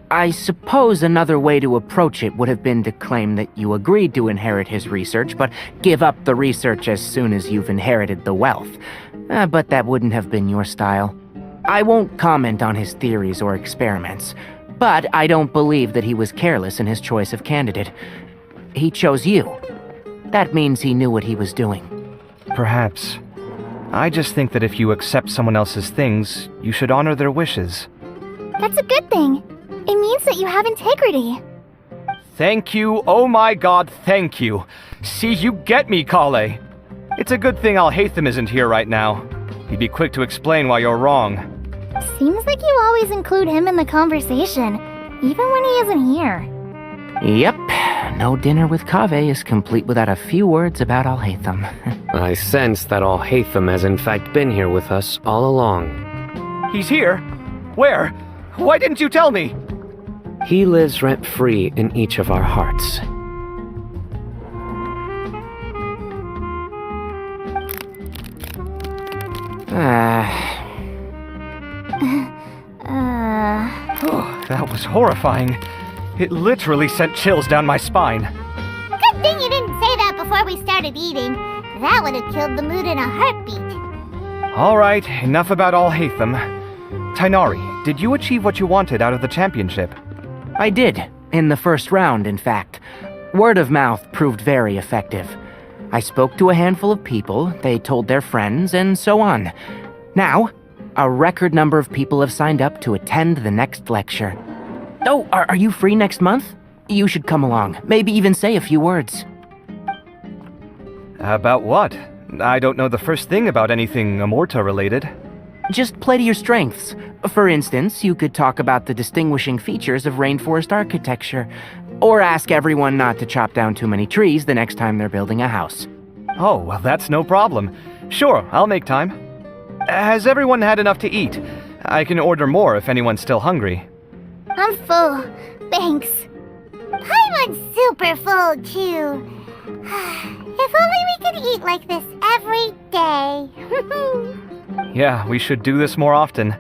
I suppose another way to approach it would have been to claim that you agreed to inherit his research, but give up the research as soon as you've inherited the wealth. But that wouldn't have been your style. I won't comment on his theories or experiments, but I don't believe that he was careless in his choice of candidate. He chose you. That means he knew what he was doing. Perhaps. I just think that if you accept someone else's things, you should honor their wishes. That's a good thing. It means that you have integrity. Thank you, oh my god, thank you. See, you get me, Kale. It's a good thing Alhaitham isn't here right now. He'd be quick to explain why you're wrong. Seems like you always include him in the conversation, even when he isn't here. Yep, no dinner with Kaveh is complete without a few words about Alhaitham. I sense that Alhaitham has in fact been here with us all along. He's here? Where? Why didn't you tell me? He lives rent-free in each of our hearts. That was horrifying. It literally sent chills down my spine. Good thing you didn't say that before we started eating. That would have killed the mood in a heartbeat. Alright, enough about Alhaitham. Tainari, did you achieve what you wanted out of the championship? I did, in the first round, in fact. Word of mouth proved very effective. I spoke to a handful of people, they told their friends, and so on. Now, a record number of people have signed up to attend the next lecture. Oh, are you free next month? You should come along, maybe even say a few words. About what? I don't know the first thing about anything Amorta-related. Just play to your strengths. For instance, you could talk about the distinguishing features of rainforest architecture, or ask everyone not to chop down too many trees the next time they're building a house. Oh, well, that's no problem. Sure, I'll make time. Has everyone had enough to eat? I can order more if anyone's still hungry. I'm full. Thanks. Paimon's super full, too. If only we could eat like this every day. Yeah, we should do this more often.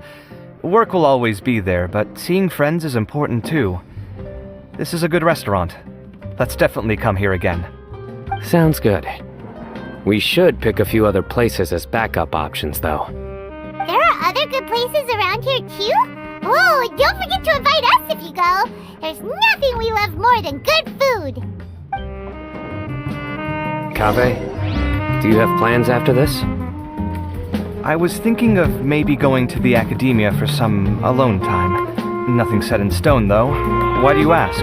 Work will always be there, but seeing friends is important too. This is a good restaurant. Let's definitely come here again. Sounds good. We should pick a few other places as backup options, though. There are other good places around here, too? Oh, and don't forget to invite us if you go. There's nothing we love more than good food. Kaveh, do you have plans after this? I was thinking of maybe going to the academia for some alone time. Nothing set in stone, though. Why do you ask?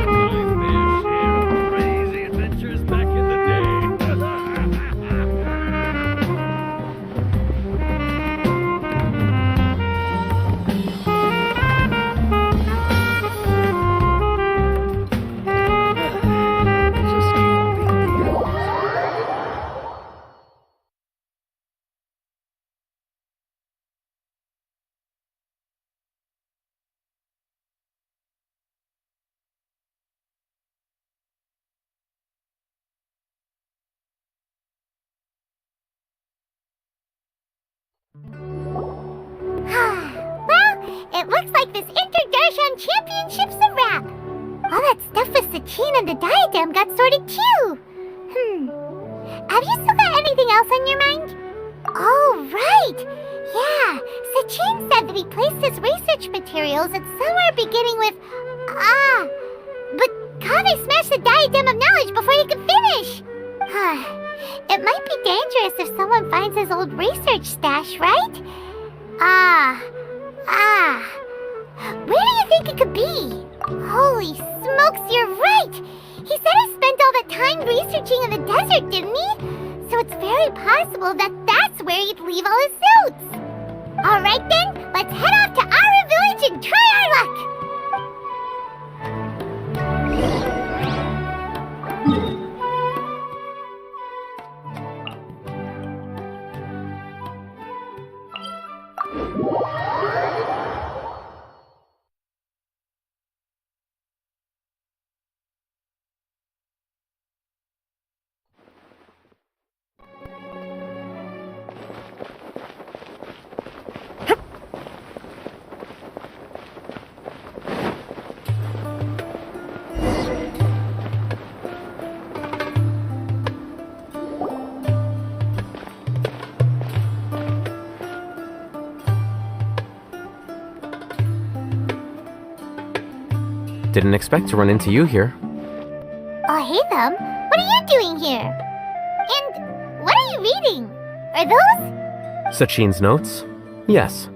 this Inter-Darshan Championships a wrap. All that stuff with Sachin and the diadem got sorted too. Have you still got anything else on your mind? Oh, right. Yeah, Sachin said that he placed his research materials at somewhere beginning with but Kaveh smashed the diadem of knowledge before he could finish. It might be dangerous if someone finds his old research stash, right? Where do you think it could be? Holy smokes, you're right! He said he spent all that time researching in the desert, didn't he? So it's very possible that that's where he'd leave all his suits. Alright then, let's head off to Ara Village and try our luck! Didn't expect to run into you here. Oh, hey, Thumb. What are you doing here? And what are you reading? Are those? Sachin's notes? Yes.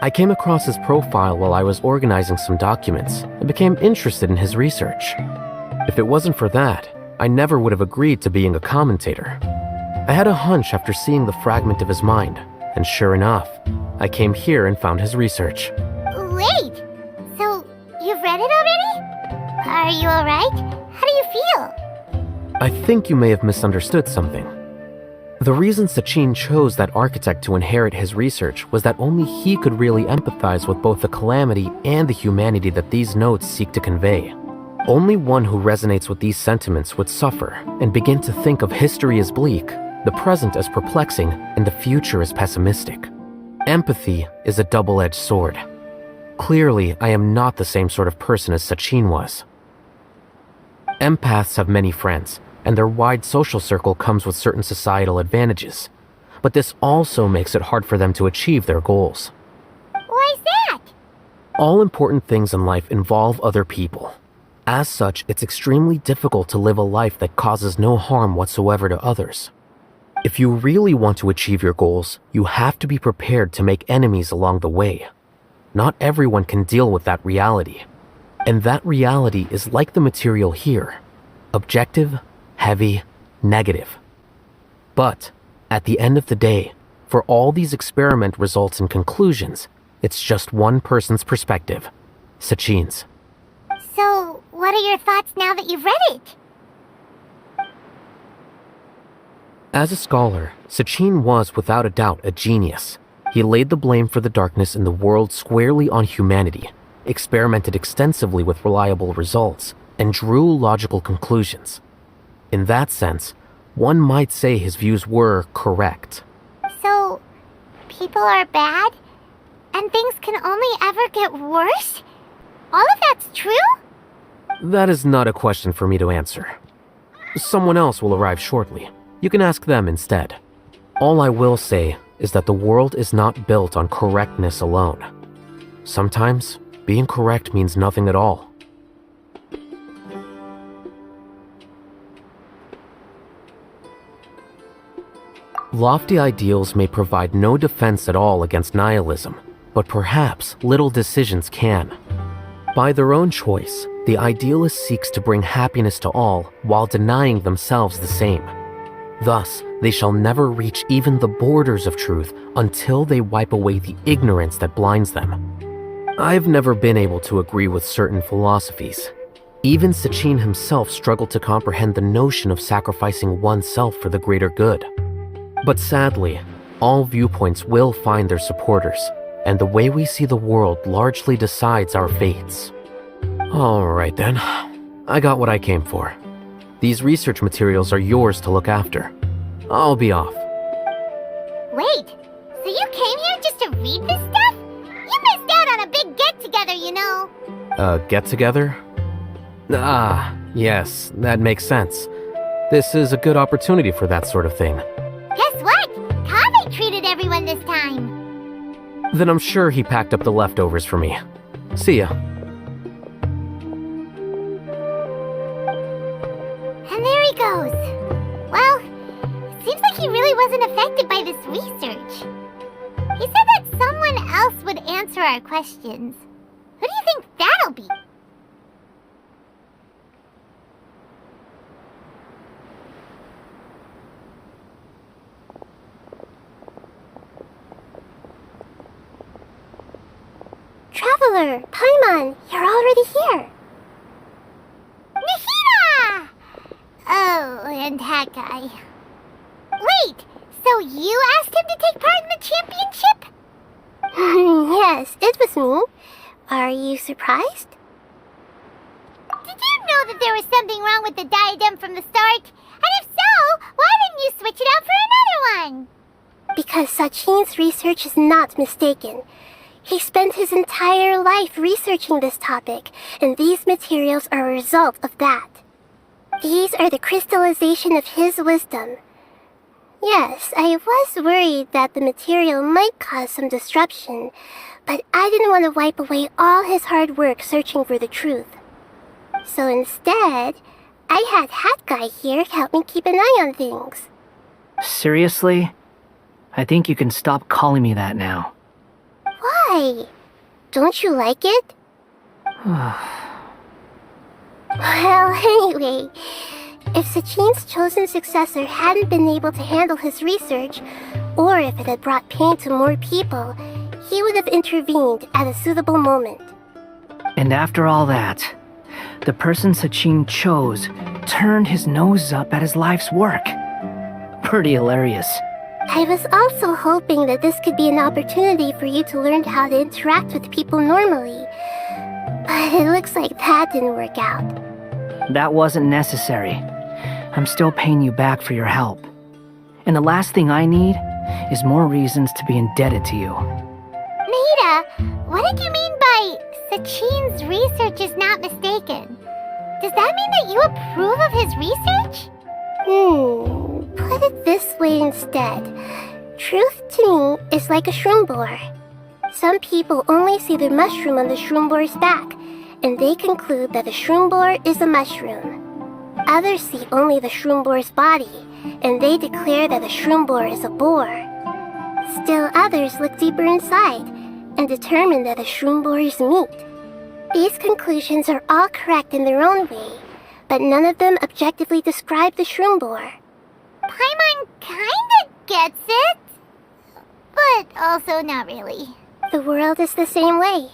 I came across his profile while I was organizing some documents and became interested in his research. If it wasn't for that, I never would have agreed to being a commentator. I had a hunch after seeing the fragment of his mind, and sure enough, I came here and found his research. Wait! So, you've read it already? Are you alright? How do you feel? I think you may have misunderstood something. The reason Sachin chose that architect to inherit his research was that only he could really empathize with both the calamity and the humanity that these notes seek to convey. Only one who resonates with these sentiments would suffer and begin to think of history as bleak, the present as perplexing, and the future as pessimistic. Empathy is a double-edged sword. Clearly, I am not the same sort of person as Sachin was. Empaths have many friends, and their wide social circle comes with certain societal advantages. But this also makes it hard for them to achieve their goals. Why's that? All important things in life involve other people. As such, it's extremely difficult to live a life that causes no harm whatsoever to others. If you really want to achieve your goals, you have to be prepared to make enemies along the way. Not everyone can deal with that reality. And that reality is like the material here. Objective, heavy, negative. But, at the end of the day, for all these experiment results and conclusions, it's just one person's perspective. Sachin's. So, what are your thoughts now that you've read it? As a scholar, Sachin was without a doubt a genius. He laid the blame for the darkness in the world squarely on humanity, experimented extensively with reliable results, and drew logical conclusions. In that sense, one might say his views were correct. So, people are bad? And things can only ever get worse? All of that's true? That is not a question for me to answer. Someone else will arrive shortly. You can ask them instead. All I will say is that the world is not built on correctness alone. Sometimes, being correct means nothing at all. Lofty ideals may provide no defense at all against nihilism, but perhaps little decisions can. By their own choice, the idealist seeks to bring happiness to all while denying themselves the same. Thus, they shall never reach even the borders of truth until they wipe away the ignorance that blinds them. I've never been able to agree with certain philosophies. Even Sachin himself struggled to comprehend the notion of sacrificing oneself for the greater good. But sadly, all viewpoints will find their supporters, and the way we see the world largely decides our fates. Alright then, I got what I came for. These research materials are yours to look after. I'll be off. Wait, so you came here just to read this stuff? You missed out on a big get-together! get-together, you know. Get together? Ah, yes, that makes sense. This is a good opportunity for that sort of thing. Guess what? Kaveh treated everyone this time. Then I'm sure he packed up the leftovers for me. See ya. And there he goes. Well, it seems like he really wasn't affected by this research. He said that someone else would answer our questions. Who do you think that'll be? Traveler, Paimon, you're already here. Nahida! Oh, and that guy. Wait, so you asked him to take part in the championship? Yes, it was me. Are you surprised? Did you know that there was something wrong with the diadem from the start? And if so, why didn't you switch it out for another one? Because Sachin's research is not mistaken. He spent his entire life researching this topic, and these materials are a result of that. These are the crystallization of his wisdom. Yes, I was worried that the material might cause some disruption, but I didn't want to wipe away all his hard work searching for the truth. So instead, I had Hat Guy here help me keep an eye on things. Seriously? I think you can stop calling me that now. Why? Don't you like it? Well, anyway, if Sachin's chosen successor hadn't been able to handle his research, or if it had brought pain to more people, he would have intervened at a suitable moment. And after all that, the person Sachin chose turned his nose up at his life's work. Pretty hilarious. I was also hoping that this could be an opportunity for you to learn how to interact with people normally. But it looks like that didn't work out. That wasn't necessary. I'm still paying you back for your help. And the last thing I need is more reasons to be indebted to you. Nahida, what did you mean by Sachin's research is not mistaken? Does that mean that you approve of his research? Put it this way instead. Truth to me is like a shroom boar. Some people only see the mushroom on the shroom boar's back, and they conclude that the shroom boar is a mushroom. Others see only the shroom boar's body, and they declare that the shroom boar is a boar. Still others look deeper inside, and determine that the shroom boar is meat. These conclusions are all correct in their own way, but none of them objectively describe the shroom boar. Paimon kinda gets it, but also not really. The world is the same way.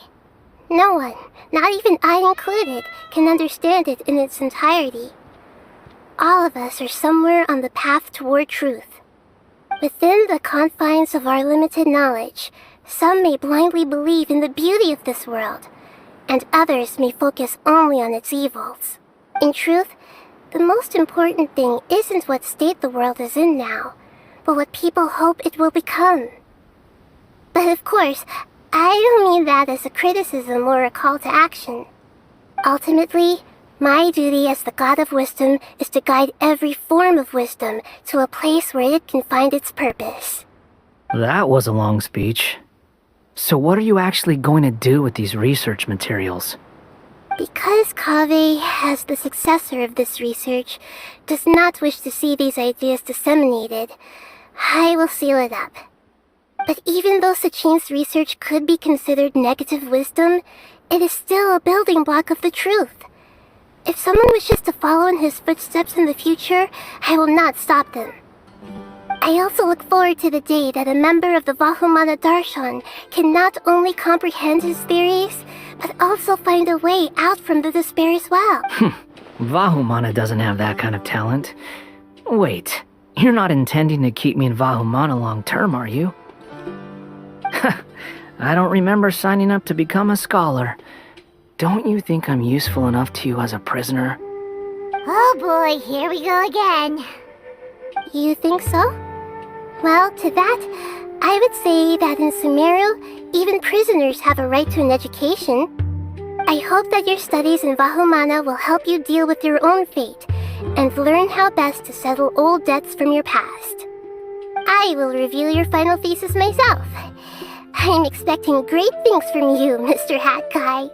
No one, not even I included, can understand it in its entirety. All of us are somewhere on the path toward truth. Within the confines of our limited knowledge, some may blindly believe in the beauty of this world, and others may focus only on its evils. In truth, the most important thing isn't what state the world is in now, but what people hope it will become. But of course, I don't mean that as a criticism or a call to action. Ultimately, my duty as the God of Wisdom is to guide every form of wisdom to a place where it can find its purpose. That was a long speech. So what are you actually going to do with these research materials? Because Kaveh, as the successor of this research, does not wish to see these ideas disseminated, I will seal it up. But even though Sachin's research could be considered negative wisdom, it is still a building block of the truth. If someone wishes to follow in his footsteps in the future, I will not stop them. I also look forward to the day that a member of the Vahumana Darshan can not only comprehend his theories, but also find a way out from the despair as well. Vahumana doesn't have that kind of talent. Wait, you're not intending to keep me in Vahumana long term, are you? I don't remember signing up to become a scholar. Don't you think I'm useful enough to you as a prisoner? Oh boy, here we go again. You think so? Well, to that, I would say that in Sumeru, even prisoners have a right to an education. I hope that your studies in Vahumana will help you deal with your own fate and learn how best to settle old debts from your past. I will review your final thesis myself. I'm expecting great things from you, Mr. Hat Guy.